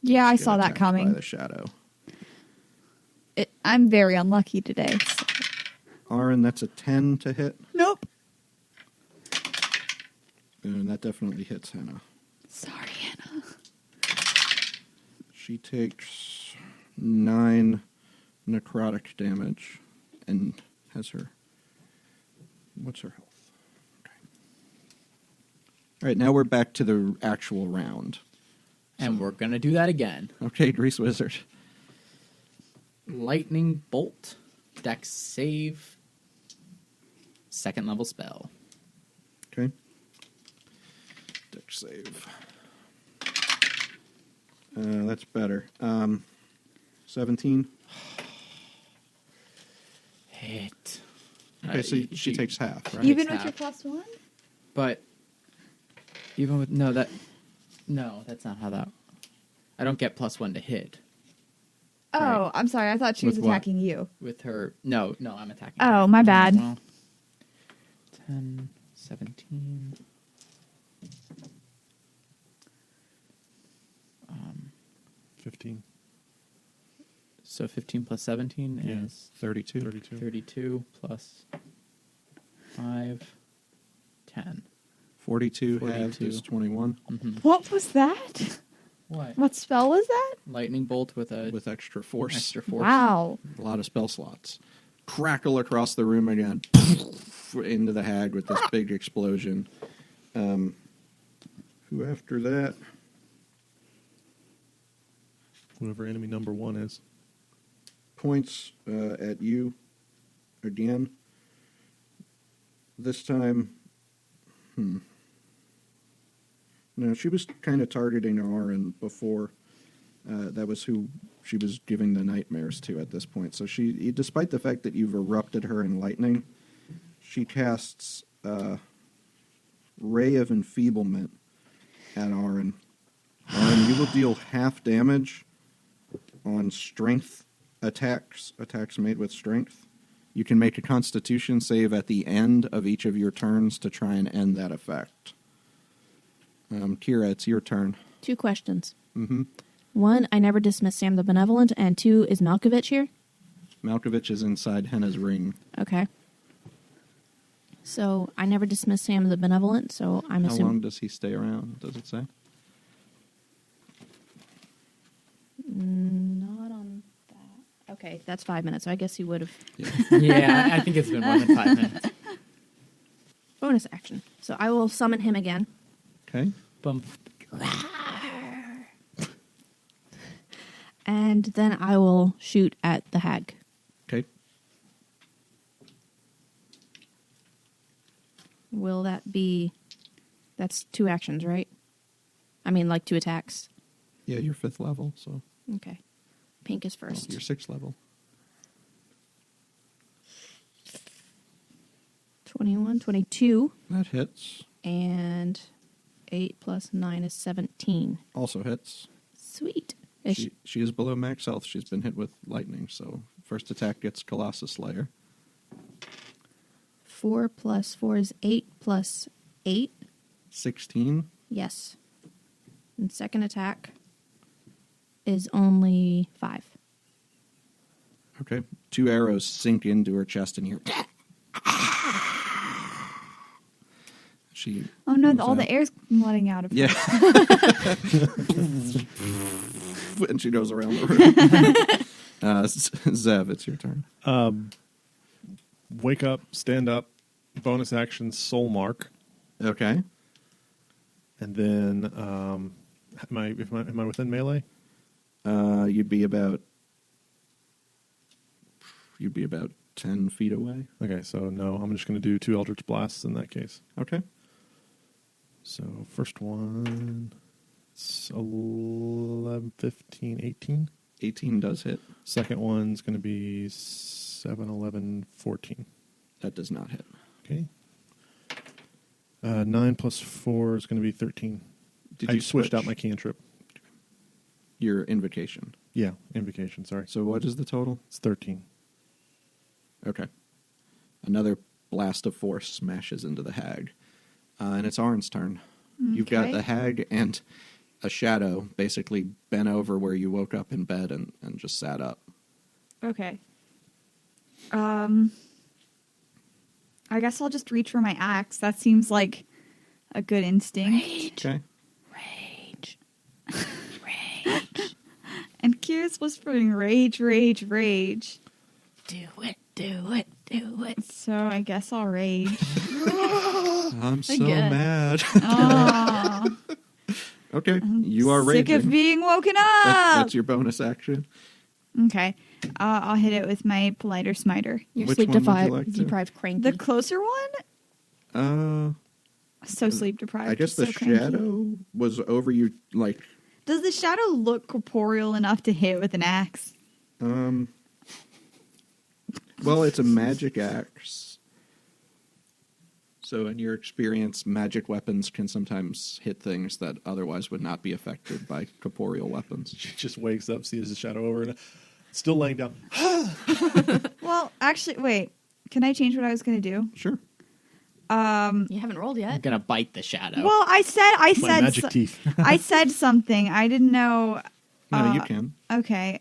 D: Yeah, I
B: Get
D: saw that
B: attacked by
D: coming.
B: the shadow.
D: I'm very unlucky today. so-
B: Ahrin, that's a 10 to hit,
D: Nope.
B: and that definitely hits Hannah.
D: Sorry, Hannah.
B: She takes 9 necrotic damage and has her... What's her health? Okay. All right, now we're back to the actual round.
E: And we're going to do that again.
B: Okay, Grease Wizard.
E: Lightning Bolt, Dex save, second level spell.
B: Okay. Dex save. That's better. 17.
E: Hit.
B: Okay, so she takes half, right?
D: Even
E: Takes
D: with your
E: half.
D: +1?
E: But even with no, that's not how that. I don't get +1 to hit
D: Oh,
E: Right.
D: I'm sorry. I thought she was
B: With what?
D: attacking you.
E: with her. No, I'm attacking.
D: Oh,
E: her.
D: my bad.
E: Well, 10, 17.
C: 15.
E: So 15 plus 17
C: Yeah.
E: is
B: 32.
C: 32.
E: 32 plus 5, 10.
B: 42 halved
E: 42.
B: is 21
D: What was that?
E: What?
D: What spell was that?
E: Lightning bolt with a
B: with extra force.
E: extra force.
D: Wow.
B: A lot of spell slots. Crackle across the room again. Into the hag with this big explosion. Who after that?
C: Whoever enemy number 1 is.
B: Points at you again. This time, no, she was kind of targeting Ahrin before. That was who she was giving the nightmares to at this point. So she, despite the fact that you've erupted her in lightning, she casts Ray of Enfeeblement at Ahrin. Ahrin, you will deal half damage on strength attacks made with strength. You can make a Constitution save at the end of each of your turns to try and end that effect. Kira, it's your turn.
A: 2 questions.
B: Mm-hmm.
A: 1, I never dismissed Sam the Benevolent, and 2, is Malkovich here?
B: Malkovich is inside Henna's ring.
A: Okay. So I never dismissed Sam the Benevolent, so I'm
B: How long
A: assuming
B: does he stay around? Does it say?
A: not on that. Okay, that's 5 minutes. So I guess he would have
E: Yeah, I think it's been more than 5 minutes.
A: bonus action. So I will summon him again,
B: Okay.
E: Bump.
A: and then I will shoot at the hag.
B: Okay.
A: Will that be? That's 2 actions, right? I mean, like 2 attacks.
B: Yeah, you're 5th level, so
A: Okay. Pink is
B: well,
A: first.
B: you're 6th level.
A: 21, 22,
B: That hits.
A: and 8 plus 9 is 17.
B: Also hits.
A: Sweet.
B: She is below max health. She's been hit with lightning, so first attack gets Colossus Slayer.
A: 4 plus 4 is 8 plus 8.
B: 16.
A: Yes. And second attack is only 5.
B: Okay. 2 arrows sink into her chest, and you're... She...
D: Oh no,
B: comes
D: all the
B: out.
D: air's letting out of her.
B: Yeah. And she goes around the room. Zev, it's your turn.
C: Wake up, stand up, bonus action, soul mark,
B: Okay.
C: and then am I within melee?
B: You'd be about 10 feet away.
C: Okay, so no, I'm just going to do 2 Eldritch Blasts in that case.
B: Okay.
C: So first one, it's 11, 15, 18.
B: 18 does hit.
C: Second one's going to be 7, 11, 14.
B: That does not hit.
C: Okay. 9 plus 4 is going to be 13.
B: Did
C: I
B: you
C: switched
B: switch
C: out my cantrip.
B: your invocation?
C: Yeah, invocation, sorry.
B: So what is the total?
C: It's 13.
B: Okay. Another blast of force smashes into the hag. And it's Ahrin's turn. You've got
D: Okay.
B: the hag and a shadow basically bent over where you woke up in bed and just sat up.
D: Okay. I guess I'll just reach for my axe. That seems like a good instinct.
B: Okay.
A: Rage.
D: And Kira's whispering rage, rage, rage.
A: Do it, do it, do it.
D: So I guess I'll rage.
B: I'm so
A: Again.
B: mad.
D: Aw.
B: Okay. You are
D: Sick
B: raging.
D: of being woken up.
B: That's your bonus action.
D: Okay. I'll hit it with my politer smiter.
A: You're
B: Which
A: sleep
B: one would you
A: deprived,
B: like to?
A: deprived cranky.
D: The closer one? So sleep deprived.
B: I guess the
D: so cranky.
B: shadow was over you, like,
D: Does the shadow look corporeal enough to hit with an axe?
B: well, it's a magic axe. So in your experience, magic weapons can sometimes hit things that otherwise would not be affected by corporeal weapons.
C: She just wakes up, sees the shadow over, and still laying down.
D: Well, actually, wait. Can I change what I was going to do?
B: Sure.
A: You haven't rolled
E: I'm
A: yet.
E: gonna bite the shadow.
D: Well, I
C: My
D: said
C: magic teeth.
D: I said something. I didn't know.
B: No, you can.
D: Okay.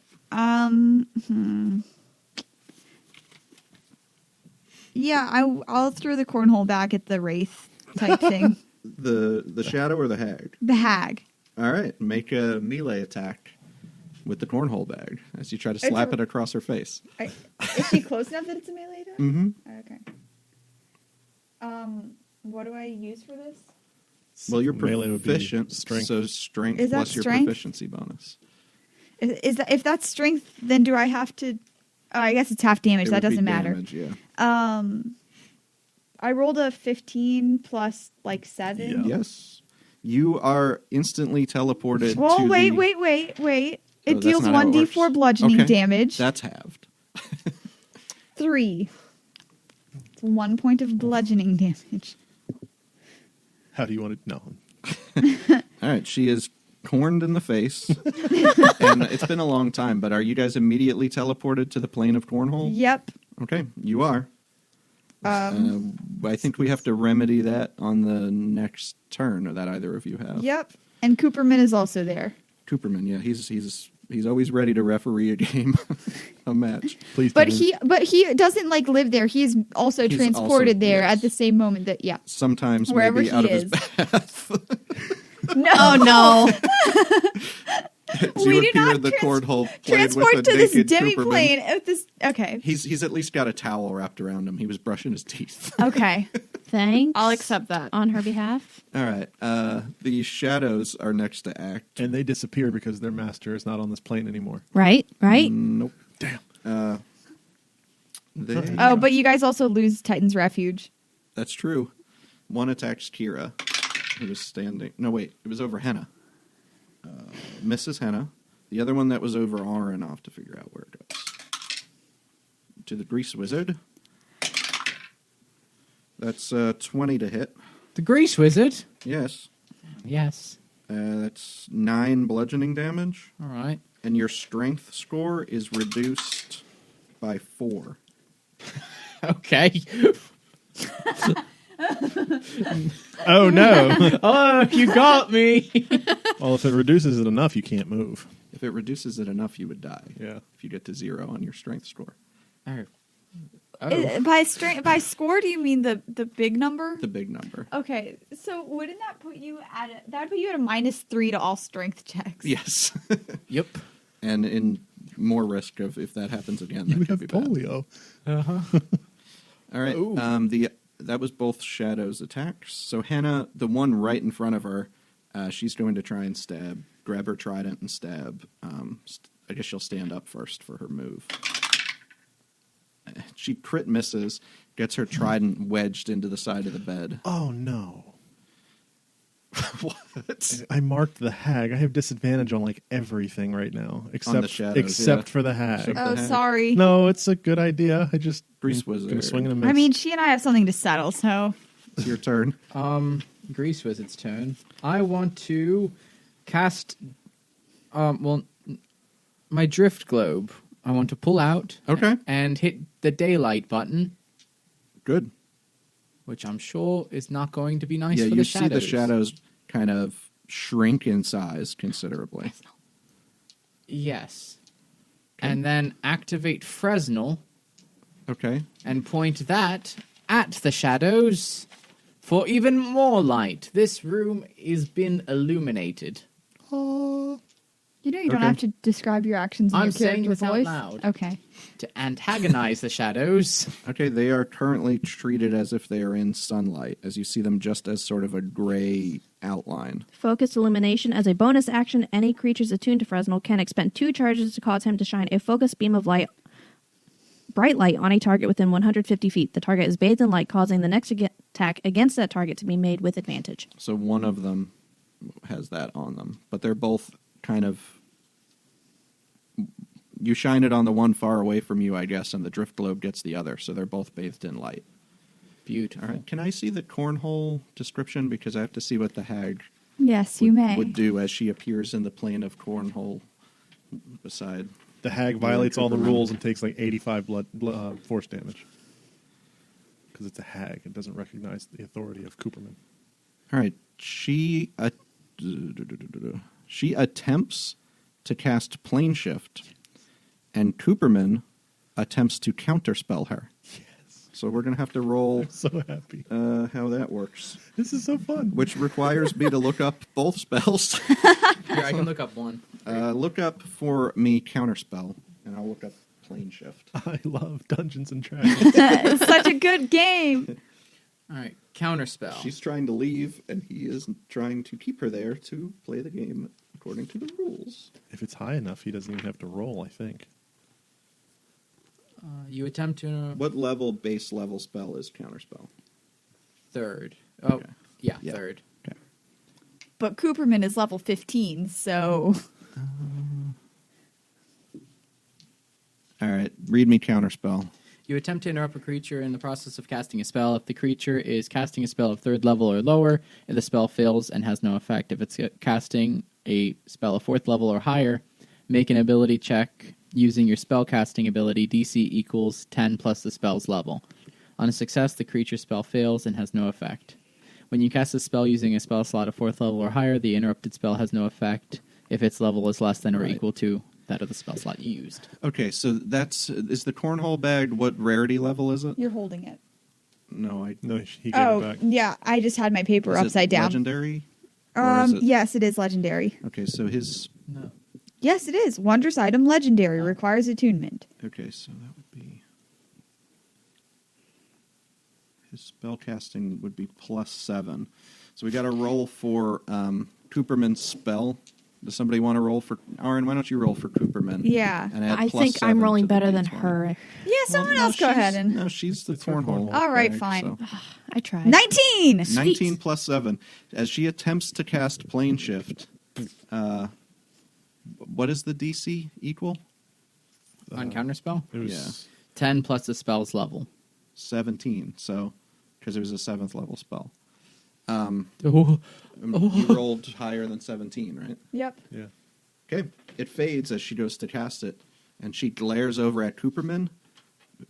D: Yeah, I'll throw the cornhole back at the wraith type thing.
B: The shadow or the hag?
D: The hag.
B: All right, make a melee attack with the cornhole bag as you try to slap it across her face.
D: Is she close enough that it's a melee attack?
B: Mm-hmm.
D: Okay. What do I use for this?
B: Well, you're
C: Melee would be
B: proficient,
C: strength.
B: so strength
D: Is that
B: plus your
D: strength?
B: proficiency bonus.
D: Is that if that's strength? Then do I have to? Oh, I guess it's half damage.
B: It
D: That
B: would be
D: doesn't matter.
B: damage, yeah.
D: I rolled a 15 plus like 7.
C: Yeah.
B: Yes. You are instantly teleported
D: Well,
B: to
D: wait.
B: the...
D: It
B: that's
D: deals
B: not how it
D: 1d4
B: works.
D: bludgeoning
B: Okay,
D: damage.
B: That's halved.
D: 3. It's 1 point of bludgeoning damage.
C: How do you want to? No.
B: All right, she is corned in the face. And it's been a long time, but are you guys immediately teleported to the plane of cornhole?
D: Yep.
B: Okay, you are. I think we have to remedy that on the next turn that either of you have.
D: Yep. And Cooperman is also there.
B: Cooperman, yeah, he's always ready to referee a game, a match.
C: Please.
D: But
C: don't.
D: he doesn't like live there. He's also
B: He's
D: transported
B: also-
D: there
B: yes.
D: at the same moment that
B: Sometimes
D: Wherever
B: maybe out
D: he
B: of his
D: is.
B: path.
D: No.
A: Oh no.
B: As
D: We
B: you
D: do
B: appear
D: not
B: in the cornhole plane
D: transport
B: with a
D: to this
B: naked
D: demi
B: Cooperman.
D: plane at this. Okay.
B: He's at least got a towel wrapped around him. He was brushing his teeth.
D: Okay.
A: Thanks.
D: I'll accept that.
A: On her behalf.
B: All right. The shadows are next to act.
C: And they disappear because their master is not on this plane anymore.
A: Right? Right?
B: Nope.
C: Damn.
B: They,
D: Oh, but you guys also lose Titan's Refuge.
B: that's true. One attacks Kira, who was standing. No, wait. It was over Henna. Misses Henna. The other one that was over Ahrin, I'll have to figure out where it goes. To the Grease Wizard. That's 20 to hit.
E: The Grease Wizard.
B: Yes.
E: Yes.
B: That's 9 bludgeoning damage.
E: All right.
B: And your strength score is reduced by 4.
E: Okay.
C: Oh no!
E: Oh, you got me.
C: Well, if it reduces it enough, you can't move.
B: If it reduces it enough, you would die.
C: Yeah.
B: If you get to 0 on your strength score.
E: Oh. Oh.
D: By score, do you mean the big number?
B: The big number.
D: Okay, so wouldn't that put you at that would put you at a -3 to all strength checks?
B: Yes.
E: Yep.
B: And in more risk of if that happens again, that
C: You
B: could
C: have
B: be bad.
C: polio.
E: Uh-huh.
B: All right. That was both Shadow's attacks. So Hannah, the one right in front of her, she's going to try and grab her trident and stab. I guess she'll stand up first for her move. She crit misses, gets her trident wedged into the side of the bed.
C: Oh no!
B: What?
C: I marked the hag. I have disadvantage on like everything right now, except
B: shadows, yeah.
C: for the hag.
B: Except-
D: Oh,
B: the heck?
D: sorry.
C: No, it's a good idea. I just
B: Grease
C: I'm
B: Wizard.
C: gonna swing and a miss.
D: I mean, she and I have something to settle, so
B: It's your turn.
E: Grease Wizard's turn. I want to cast, my Drift Globe. I want to pull out.
B: Okay.
E: And hit the daylight button,
B: Good.
E: which I'm sure is not going to be nice
B: Yeah,
E: for
B: you
E: the
B: see
E: shadows.
B: the shadows kind of shrink in size considerably.
E: Yes. And then activate Fresnel
B: Okay.
E: and point that at the shadows for even more light. This room is been illuminated.
D: you know you don't
B: Okay.
D: have to describe your actions in
E: I'm
D: your
E: saying
D: character
E: this out
D: voice.
E: loud.
D: Okay.
E: To antagonize the shadows.
B: Okay, they are currently treated as if they are in sunlight, as you see them just as sort of a gray outline.
A: Focused illumination. As a bonus action, any creatures attuned to Fresnel can expend 2 charges to cause him to shine a focused beam of bright light on a target within 150 feet. The target is bathed in light, causing the next attack against that target to be made with advantage.
B: So one of them has that on them, but they're both kind of... You shine it on the one far away from you, I guess, and the drift globe gets the other, so they're both bathed in light.
E: Beautiful.
B: All right, can I see the cornhole description? Because I have to see what the hag
D: Yes, you may.
B: would do as she appears in the plane of cornhole beside...
C: The hag violates all the rules and takes like 85 force damage. Because it's a hag. It doesn't recognize the authority of Cooperman.
B: All right, she attempts to cast Plane Shift, and Cooperman attempts to counterspell her.
C: Yes.
B: So we're going to have to roll
C: I'm so happy.
B: how that works,
C: This is so fun.
B: which requires me to look up both spells.
E: Here, I can look up one.
B: Look up for me Counterspell, and I'll look up Plane Shift.
C: I love Dungeons and Dragons.
D: It's such a good game.
E: All right, Counterspell.
B: She's trying to leave, and he is trying to keep her there to play the game according to the rules.
C: If it's high enough, he doesn't even have to roll, I think.
E: You attempt to
B: What base level spell is Counterspell?
E: third. Oh,
B: Okay.
E: yeah,
B: Yeah.
E: third.
D: But Cooperman is level 15, so
B: All right, read me Counterspell.
E: You attempt to interrupt a creature in the process of casting a spell. If the creature is casting a spell of 3rd level or lower, if the spell fails and has no effect. If it's casting a spell of 4th level or higher, make an ability check using your spell casting ability. DC equals 10 plus the spell's level. On a success, the creature's spell fails and has no effect. When you cast a spell using a spell slot of 4th level or higher, the interrupted spell has no effect if its level is less than or
B: Right.
E: equal to that of the spell slot you used.
B: Okay, so is the cornhole bag, what rarity level is it?
D: you're holding it.
B: No, I...
C: No, he gave it back.
D: Yeah, I just had my paper
B: Is it
D: upside down.
B: legendary? Or is it-
D: Yes, it is legendary.
B: Okay, so his...
E: No.
D: Yes, it is. Wondrous item legendary requires attunement.
B: Okay, so that would be... His spell casting would be +7. So we got to roll for Cooperman's spell. Does somebody want to roll for... Ahrin, why don't you roll for Cooperman?
D: Yeah.
B: And add
A: I think
B: +7
A: I'm rolling
B: to the
A: better than
B: D20.
A: her.
D: Yeah, someone
B: No,
D: else go
B: she's-
D: ahead and
B: No, she's the
C: It's her
B: cornhole.
C: cornhole.
D: All right,
B: bag,
D: fine.
B: so-
A: I tried.
D: 19.
B: 19 plus 7. As she attempts to cast Plane Shift, what is the DC equal?
E: On counterspell?
C: It was
E: 10 plus the spell's level.
B: 17. So because it was a 7th level spell.
E: Oh.
B: You rolled higher than 17, right?
D: Yep.
C: Yeah.
B: Okay. It fades as she goes to cast it, and she glares over at Cooperman.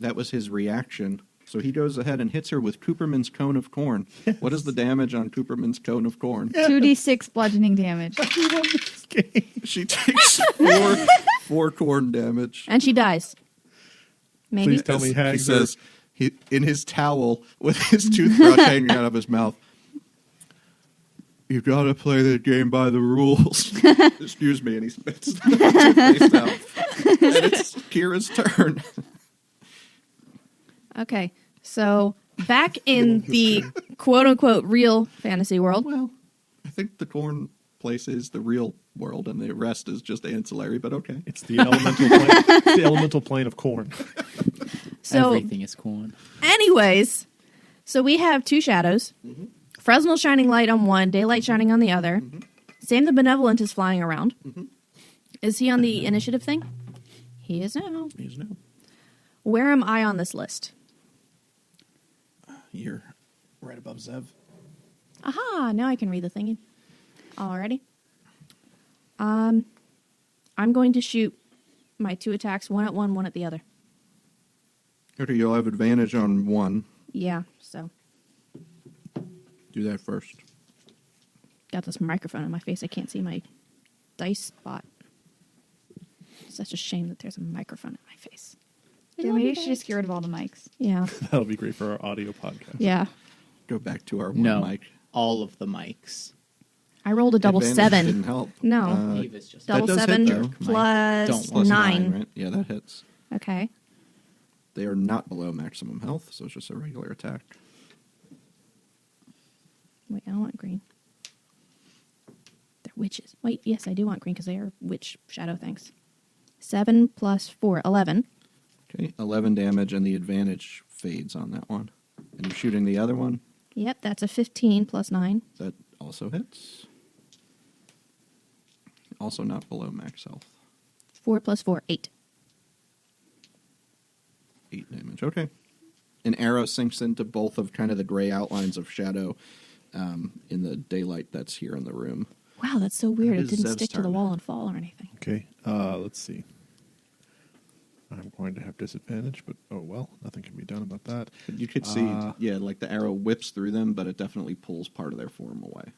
B: That was his reaction. So he goes ahead and hits her with Cooperman's Cone of Corn. Yes. What is the damage on Cooperman's Cone of Corn?
D: 2d6 bludgeoning damage.
B: She takes four corn damage.
A: And she dies. Maybe.
C: Please tell me
B: He
C: hags
B: says, in his towel, with his toothbrush hanging out of his mouth, "You gotta play the game by the rules." Excuse me, and he spits the toothpaste out. And it's Kira's turn.
A: Okay, so back in the quote-unquote real fantasy world.
B: Well, I think the corn place is the real world, and the rest is just ancillary, but okay.
C: It's the elemental plane. It's the elemental plane of corn.
A: So,
E: Everything is corn.
A: anyways, so we have two shadows.
B: Mm-hmm.
A: Fresnel shining light on one, daylight shining on the other.
B: Mm-hmm.
A: Sam the Benevolent is flying around.
B: Mm-hmm.
A: Is he on the initiative thing? He is now.
B: He's no.
A: Where am I on this list?
B: You're right above Zev.
A: Aha, now I can read the thingy. Alrighty. I'm going to shoot my 2 attacks, one at one, one at the other.
B: Okay, you'll have advantage on one.
A: Yeah, so
B: Do that first.
A: got this microphone in my face. I can't see my dice spot. Such a shame that there's a microphone in my face.
D: Yeah, maybe you should just get rid of all the mics.
A: Yeah,
C: That'll be great for our audio podcast.
A: yeah.
B: Go back to our one
E: No,
B: mic.
E: all of the mics.
A: I rolled a double
B: Advantage
A: 7.
B: didn't help.
A: No.
E: Davis just
A: Double
B: that does
A: 7
B: hit, though.
A: plus
E: Don't.
B: Plus
A: 9.
B: right? Yeah, that hits.
A: Okay.
B: They are not below maximum health, so it's just a regular attack.
A: Wait, I don't want green. They're witches. Wait, yes, I do want green because they are witch shadow things. 7 plus 4, 11.
B: Okay, 11 damage, and the advantage fades on that one. And you're shooting the other one.
A: Yep, that's a 15 plus 9.
B: That also hits. Also not below max health.
A: 4 plus 4, 8.
B: 8 damage. Okay. An arrow sinks into both of kind of the gray outlines of shadow in the daylight that's here in the room.
A: Wow, that's so weird.
B: It
A: It
B: is
A: didn't
B: Zev's
A: stick to the
B: turn.
A: wall and fall or anything.
C: Okay. Let's see. I'm going to have disadvantage, but oh well, nothing can be done about that.
B: But you could see, like the arrow whips through them, but it definitely pulls part of their form away.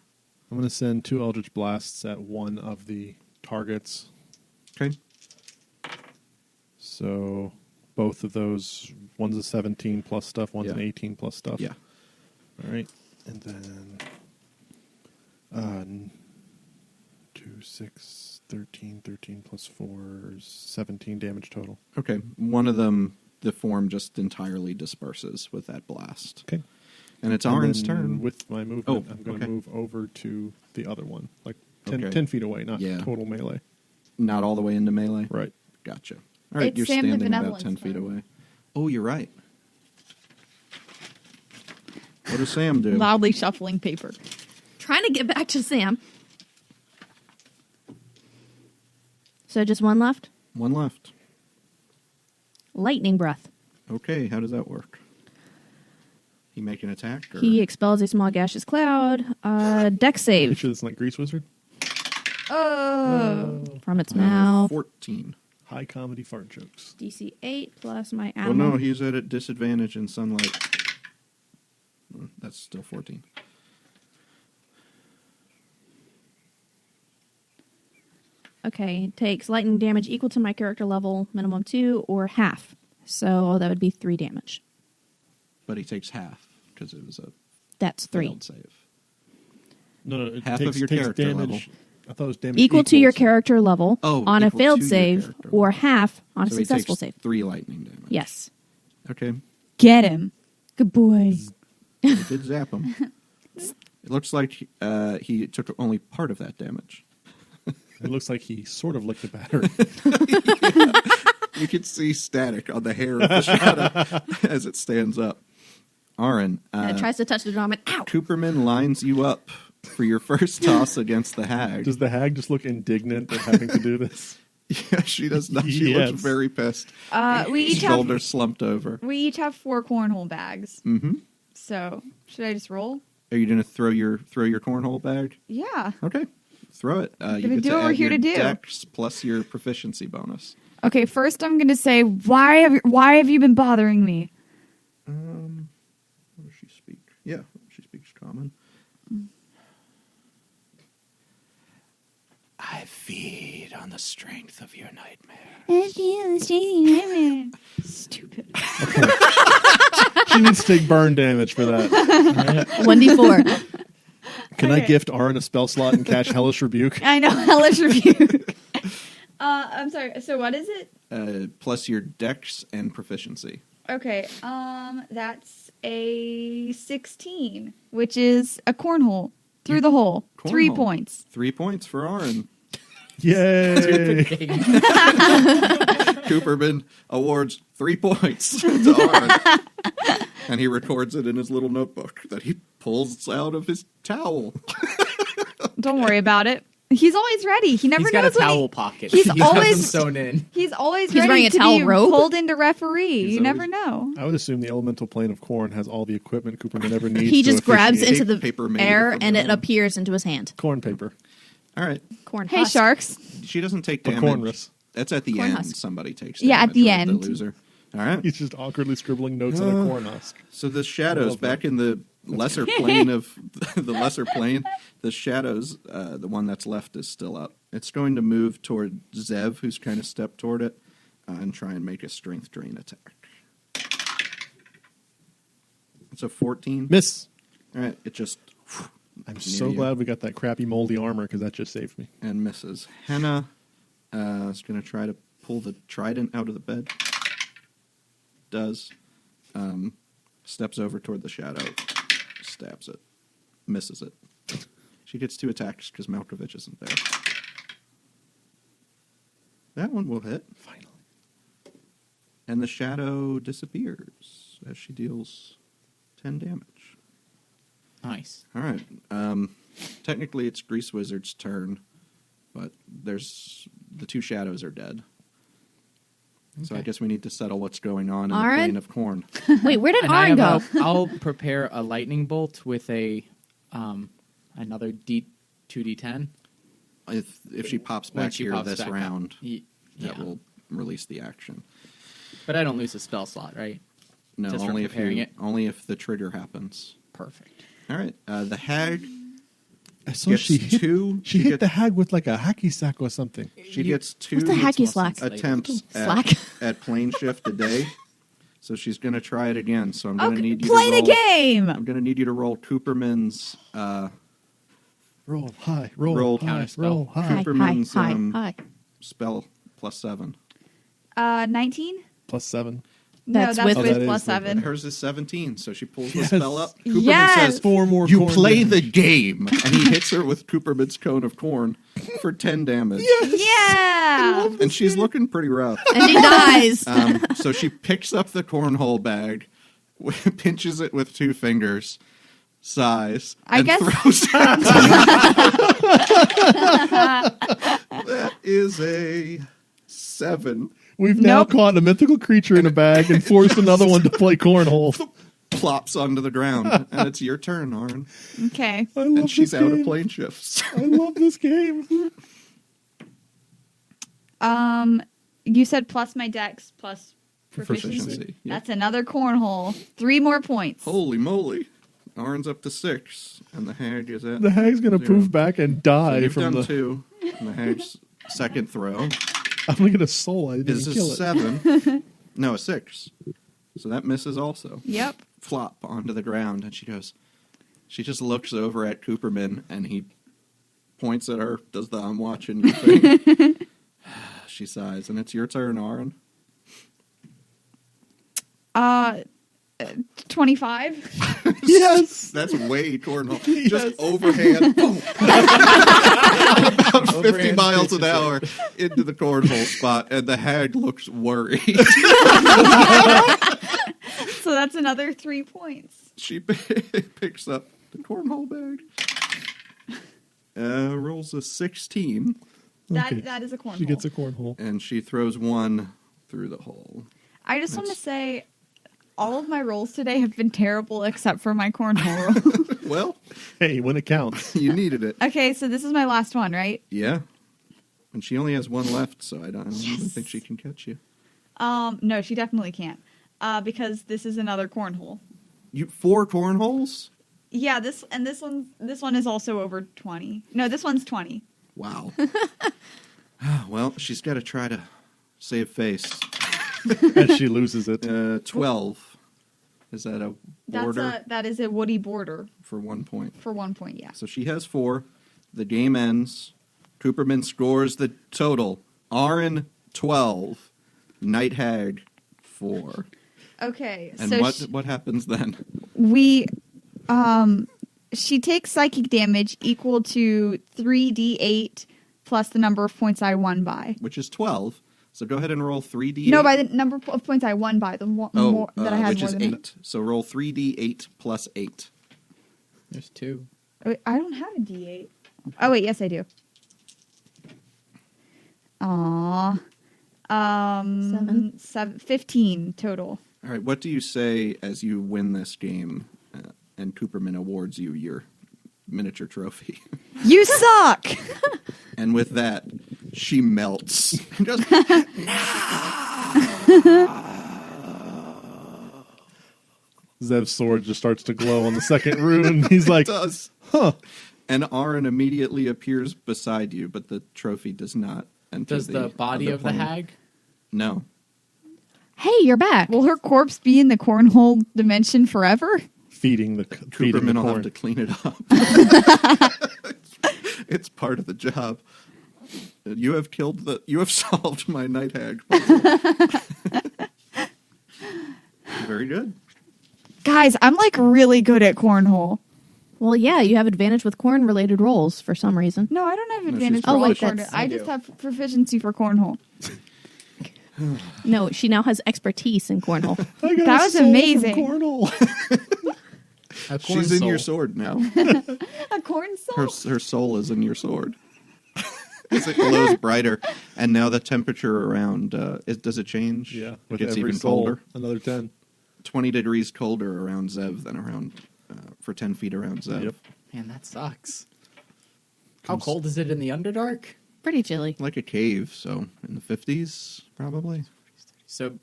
C: I'm going to send 2 Eldritch Blasts at one of the targets.
B: Okay.
C: So both of those, one's a 17 plus stuff, one's an
B: Yeah.
C: 18 plus stuff.
B: Yeah.
C: All right. And then 2, 6, 13, 13 plus 4 is 17 damage total.
B: Okay. One of them, the form just entirely disperses with that blast.
C: Okay.
B: And it's
C: And
B: Ahrin's
C: then
B: turn.
C: With my movement,
B: Oh,
C: I'm going
B: okay.
C: to move over to the other one, like 10,
B: Okay.
C: 10 feet away, not
B: Yeah.
C: total melee.
B: Not all the way into melee?
C: Right.
B: Gotcha. All right,
D: It's
B: you're
D: Sam the
B: standing about
D: Benevolent's
B: 10 feet
D: turn.
B: away. Oh, you're right. What does Sam do?
D: Loudly shuffling paper.
A: Trying to get back to Sam. So just one left?
B: One left.
A: Lightning breath.
B: Okay, how does that work? He make an attack? Or?
A: He expels a small gaseous cloud. Dex
C: Make
A: save
C: sure it's not Grease Wizard.
D: Oh.
A: from its mouth.
B: 14.
C: High comedy fart jokes.
A: DC 8 plus my
B: Well,
A: animal.
B: no, he's at a disadvantage in sunlight. That's still 14.
A: Okay, takes lightning damage equal to my character level, minimum 2, or half. So that would be 3 damage.
B: But he takes half because it was a
A: That's 3.
B: failed save.
C: No, it
B: Half
C: takes,
B: of your
C: takes
B: character
C: damage.
B: level.
C: I thought it was damage
A: Equal to your
C: so-
A: character level
B: Oh,
A: on a
B: equal
A: failed
B: to your
A: save,
B: character
A: or
B: level.
A: half on a
B: So he
A: successful
B: takes
A: save.
B: 3 lightning damage.
A: Yes.
B: Okay.
D: Get him.
A: Good boy.
B: It did zap him. It looks like he took only part of that damage.
C: It looks like he sort of licked a battery.
B: You can see static on the hair of the shadow as it stands up. Ahrin,
A: And it tries to touch the drum and ow!
B: Cooperman lines you up for your first toss against the hag.
C: Does the hag just look indignant at having to do this?
B: Yeah, she does not. She
C: Yes.
B: looks very pissed.
D: We each have
B: Shoulders slumped over.
D: 4 cornhole bags.
B: Mm-hmm.
D: So should I just roll?
B: Are you going to throw your cornhole bag?
D: Yeah.
B: Okay, throw it. You
D: gonna
B: get
D: do
B: to
D: what we're
B: add
D: here
B: your
D: to do.
B: Dex plus your proficiency bonus.
D: Okay. First, I'm gonna say, why have you been bothering me?
B: What does she speak? Yeah, she speaks common. I feed on the strength of your nightmare.
D: Stupid.
C: She needs to take burn damage for that.
A: 1d4.
C: Can I
D: Okay.
C: gift Ahrin a spell slot and catch Hellish Rebuke?
D: I know, hellish rebuke. I'm sorry. So what is it?
B: Plus your Dex and proficiency.
D: Okay. That's a 16, which is a cornhole through the hole. 3
B: Cornhole.
D: points.
B: 3 points for Ahrin.
C: Yay!
B: Cooperman awards 3 points to Ahrin. And he records it in his little notebook that he pulls out of his towel.
D: Don't worry about it. He's always ready. He never
E: He's got a
D: knows when
E: towel pocket.
D: he's
E: He has them
D: always-
E: sewn in.
D: he's always
A: He's
D: ready
A: wearing a
D: to
A: towel
D: be
A: robe?
D: pulled into referee.
B: He's
D: You never
B: always-
D: know.
C: I would assume the elemental plane of corn has all the equipment Cooperman ever needs.
A: He
C: to
A: just grabs
C: officiate.
A: into the
B: Paper made
A: air
B: from
A: and it
B: corn.
A: appears into his hand.
C: corn paper.
B: All right.
A: Corn
D: Hey,
A: husk.
D: sharks.
B: She doesn't take
C: Or
B: damage.
C: cornrus.
B: That's at the
A: Corn
B: end.
A: husk.
B: Somebody takes
D: Yeah, at
B: damage,
D: the
B: right?
D: end.
B: The loser. All right.
C: He's just awkwardly scribbling notes on a corn husk.
B: So the
C: I
B: shadows
C: love
B: back
C: that.
B: in the lesser plane of the lesser plane, the shadows, the one that's left is still up. It's going to move toward Zev, who's kind of stepped toward it, and try and make a strength drain attack. It's a 14.
C: Miss.
B: All right, it just
C: I'm
B: near
C: so
B: you
C: glad we got that crappy moldy armor because that just saved me.
B: and misses. Henna is going to try to pull the trident out of the bed. Does. Steps over toward the shadow. Stabs it. Misses it. She gets 2 attacks because Malkovich isn't there. That one will hit.
C: Finally.
B: And the shadow disappears as she deals 10 damage.
E: Nice.
B: All right. Technically, it's Grease Wizard's turn, but there's the 2 shadows are dead. So I
E: Okay.
B: guess we need to settle what's going on in the
A: Ahrin?
B: plane of corn.
A: Wait, where did
E: And I
A: Ahrin
E: have
A: go?
E: I'll prepare a lightning bolt with a another 2d10.
B: If she pops
E: When
B: back
E: she
B: here
E: pops
B: this
E: back up.
B: round,
E: Yeah.
B: that will release the action.
E: But I don't lose a spell slot, right?
B: No,
E: Just for
B: only if
E: preparing it?
B: only if the trigger happens.
E: Perfect.
B: All right. The hag
C: I saw
B: gets
C: she hit,
B: 2.
C: she hit the hag with like a hacky sack or something.
B: She gets 2
A: What's the hacky
E: muscles.
A: slack?
B: attempts
A: Slack.
B: at plane shift a day. So she's going to try it again. So I'm going to
D: Okay,
B: need you
D: play
B: to
D: the
B: roll.
D: game.
B: I'm going to need you to roll Cooperman's
C: Roll high, roll,
B: Roll
C: high,
E: counterspell.
C: roll high.
A: Hi,
B: Cooperman's,
A: hi,
B: um,
A: hi.
B: spell plus 7.
D: 19.
C: Plus 7.
A: That's
D: no,
A: with-
D: that's
C: Oh,
D: with
C: that is
D: plus
C: the-
D: 7.
B: Hers is 17, so she pulls
C: Yes.
B: the spell up. Cooperman
D: Yes.
B: says,
C: 4 more
B: "You
C: corn
B: play the
C: damage.
B: game," and he hits her with Cooperman's cone of corn for 10 damage.
D: Yeah.
B: And she's looking pretty rough.
A: And she dies.
B: So she picks up the cornhole bag, pinches it with 2 fingers, sighs,
D: I
B: and
D: guess-
B: throws it. That is a 7.
C: We've now
D: Nope.
C: caught a mythical creature in a bag and forced another one to play cornhole.
B: Plops onto the ground, and it's your turn, Ahrin.
D: Okay.
C: I love
B: And she's
C: this
B: out
C: game.
B: of plane shifts.
C: I love this game.
D: You said plus my dex plus proficiency.
B: Proficiency, yeah.
D: That's another cornhole. 3 more points.
B: Holy moly. Ahrin's up to 6, and the hag is at...
C: The hag's gonna
B: 0.
C: poof back and
B: So
C: die
B: you've
C: from
B: done
C: the.
B: 2. And the hag's second throw
C: I'm gonna get a soul. I didn't
B: is a
C: kill it.
B: 7. No, a 6. So that misses also.
D: Yep.
B: Flop onto the ground, and she just looks over at Cooperman, and he points at her, does the I'm watching you thing. She sighs, and it's your turn, Ahrin.
D: 25.
C: Yes.
B: That's way cornhole.
C: Yes.
B: Just overhand, boom. About 50
E: Overhand
B: miles an
E: pitches it.
B: hour into the cornhole spot, and the hag looks worried.
D: So that's another 3 points.
B: She picks up the cornhole bag. Rolls a 16,
C: Okay.
D: That is a cornhole.
C: She gets a cornhole.
B: and she throws 1 through the hole.
D: I just want to
B: That's-
D: say, all of my rolls today have been terrible except for my cornhole roll.
B: Well,
C: Hey, when it counts.
B: you needed it.
D: Okay, so this is my last one, right?
B: Yeah. And she only has one left, so I don't even think she can catch you.
D: No, she definitely can't. Because this is another cornhole.
B: You 4 cornholes?
D: Yeah, this one is also over 20. No, this one's 20.
B: Wow. Well, she's got to try to save face.
C: As she loses it.
B: 12. Is that a border?
D: That is a woody border
B: For 1 point.
D: for 1 point, yeah.
B: So she has 4. The game ends. Cooperman scores the total. Ahrin 12. Night Hag 4.
D: Okay,
B: And
D: so
B: what happens then?
D: she takes psychic damage equal to 3d8 plus the number of points I won by.
B: Which is 12. So go ahead and roll 3d8.
D: No, by the number of points I won by. The more that I had
B: which
D: more
B: is
D: than
B: 8. So roll 3d8 plus 8.
E: There's 2.
D: Wait, I don't have a d8. Oh wait, yes I do. Aww. 15 total.
B: All right, what do you say as you win this game and Cooperman awards you your miniature trophy?
D: You suck.
B: And with that, she melts. And goes,
C: Zev's sword just starts to glow on the second rune. He's like,
B: does.
C: huh.
B: And Ahrin immediately appears beside you, but the trophy does not enter
E: Does the body
B: other
E: of the
B: plane.
E: hag?
B: No.
A: Hey, you're back.
D: Will her corpse be in the cornhole dimension forever?
C: Feeding the
B: Cooperman will have
C: corn.
B: to clean it up. It's part of the job. You have solved my night hag puzzle. Very good.
D: Guys, I'm like really good at cornhole.
A: Well, yeah, you have advantage with corn-related rolls for some reason.
D: No, I don't have
B: she's
D: advantage for
A: Oh,
D: all
A: wait,
D: cornhole.
A: that's-
D: I
E: I
D: just
E: do.
D: have proficiency for cornhole.
A: No, she now has expertise in cornhole.
C: I got
D: That
C: a
D: was
C: soul from
D: amazing.
C: Cornhole.
E: A corn
B: She's in
E: soul.
B: your sword now.
D: A corn soul?
B: Her soul is in your sword. As it glows brighter, and now the temperature around does it change?
C: Yeah,
B: it
C: with
B: gets
C: every
B: even
C: soul,
B: colder.
C: another 10.
B: 20 degrees colder around Zev than around for 10 feet around Zev.
C: Yep.
E: Man, that sucks. How cold is it in the Underdark?
A: Pretty chilly.
B: Like a cave, so in the 50s probably.
E: So,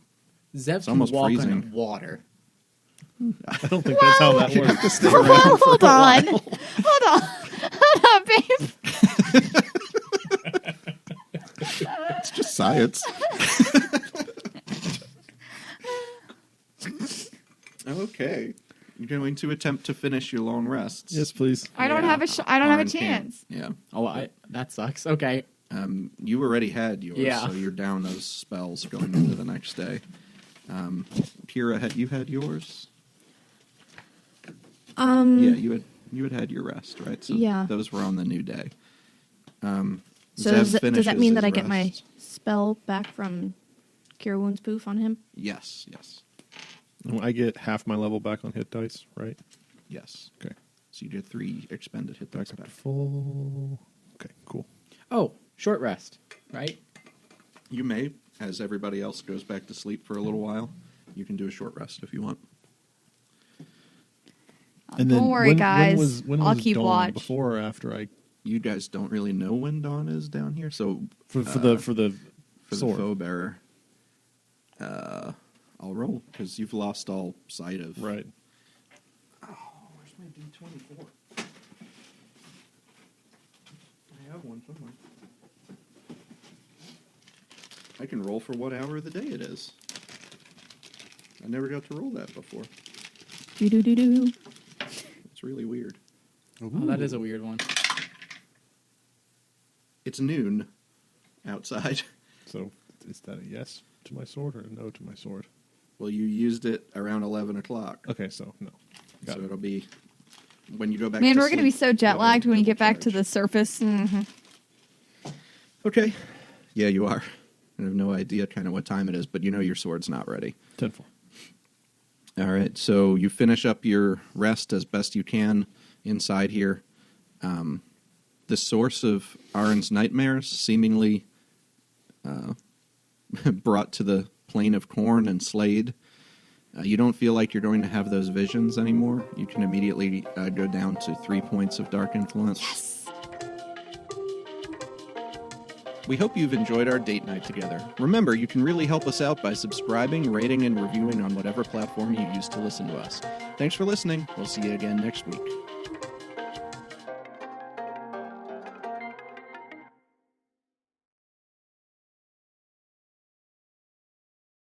E: Zev can
B: almost
E: walk
B: freezing.
E: on water.
C: I don't think that's how that works.
D: Well, hold on. Hold on, babe.
B: It's just science. Okay. You're going to attempt to finish your long rests.
C: Yes, please.
D: I don't
E: Yeah.
D: have I don't have a
B: Ahrin can't.
D: chance.
B: Yeah.
E: Oh, that sucks. Okay.
B: You already had yours,
E: Yeah.
B: so you're down those spells going into the next day. Kira, you had yours? Yeah, you had your rest, right? So
A: Yeah.
B: those were on the new day.
A: So
B: Zev
A: does that
B: finishes
A: mean that
B: his
A: I get my
B: rest.
A: spell back from Cure Wounds Poof on him?
B: Yes.
C: I get half my level back on hit dice, right?
B: Yes.
C: Okay.
B: So you get 3 expended hit dice back.
C: Full. Okay, cool.
E: Oh, short rest, right?
B: You may, as everybody else goes back to sleep for a little while, you can do a short rest if you want.
D: Don't worry, guys.
C: When
D: I'll
C: was
D: keep
C: dawn?
D: watch.
C: Before or after I
B: You guys don't really know when dawn is down here, so
C: for the
B: for
C: sword.
B: the foe bearer, I'll roll because you've lost all sight of.
C: Right.
B: Oh, where's my D24? I have one somewhere. I can roll for what hour of the day it is. I never got to roll that before.
A: Do.
B: It's really weird.
E: Oh, that is a weird one.
B: It's noon outside.
C: So is that a yes to my sword or a no to my sword?
B: Well, you used it around 11 o'clock.
C: Okay, so no. Got
B: So
C: it.
B: it'll be when you go back
D: Man,
B: to
D: we're going to be
B: sleep,
D: so jet
B: you'll
D: lagged
B: have
D: when you
B: double
D: get back to
B: charge.
D: the surface.
B: Okay. Yeah, you are. I have no idea kind of what time it is, but you know your sword's not ready.
C: 10-4.
B: All right, so you finish up your rest as best you can inside here. The source of Ahrin's nightmares seemingly brought to the plain of corn and Slade you don't feel like you're going to have those visions anymore, you can immediately go down to 3 points of dark influence.
D: Yes.
B: We hope you've enjoyed our date night together. Remember, you can really help us out by subscribing, rating, and reviewing on whatever platform you use to listen to us. Thanks for listening. We'll see you again next week.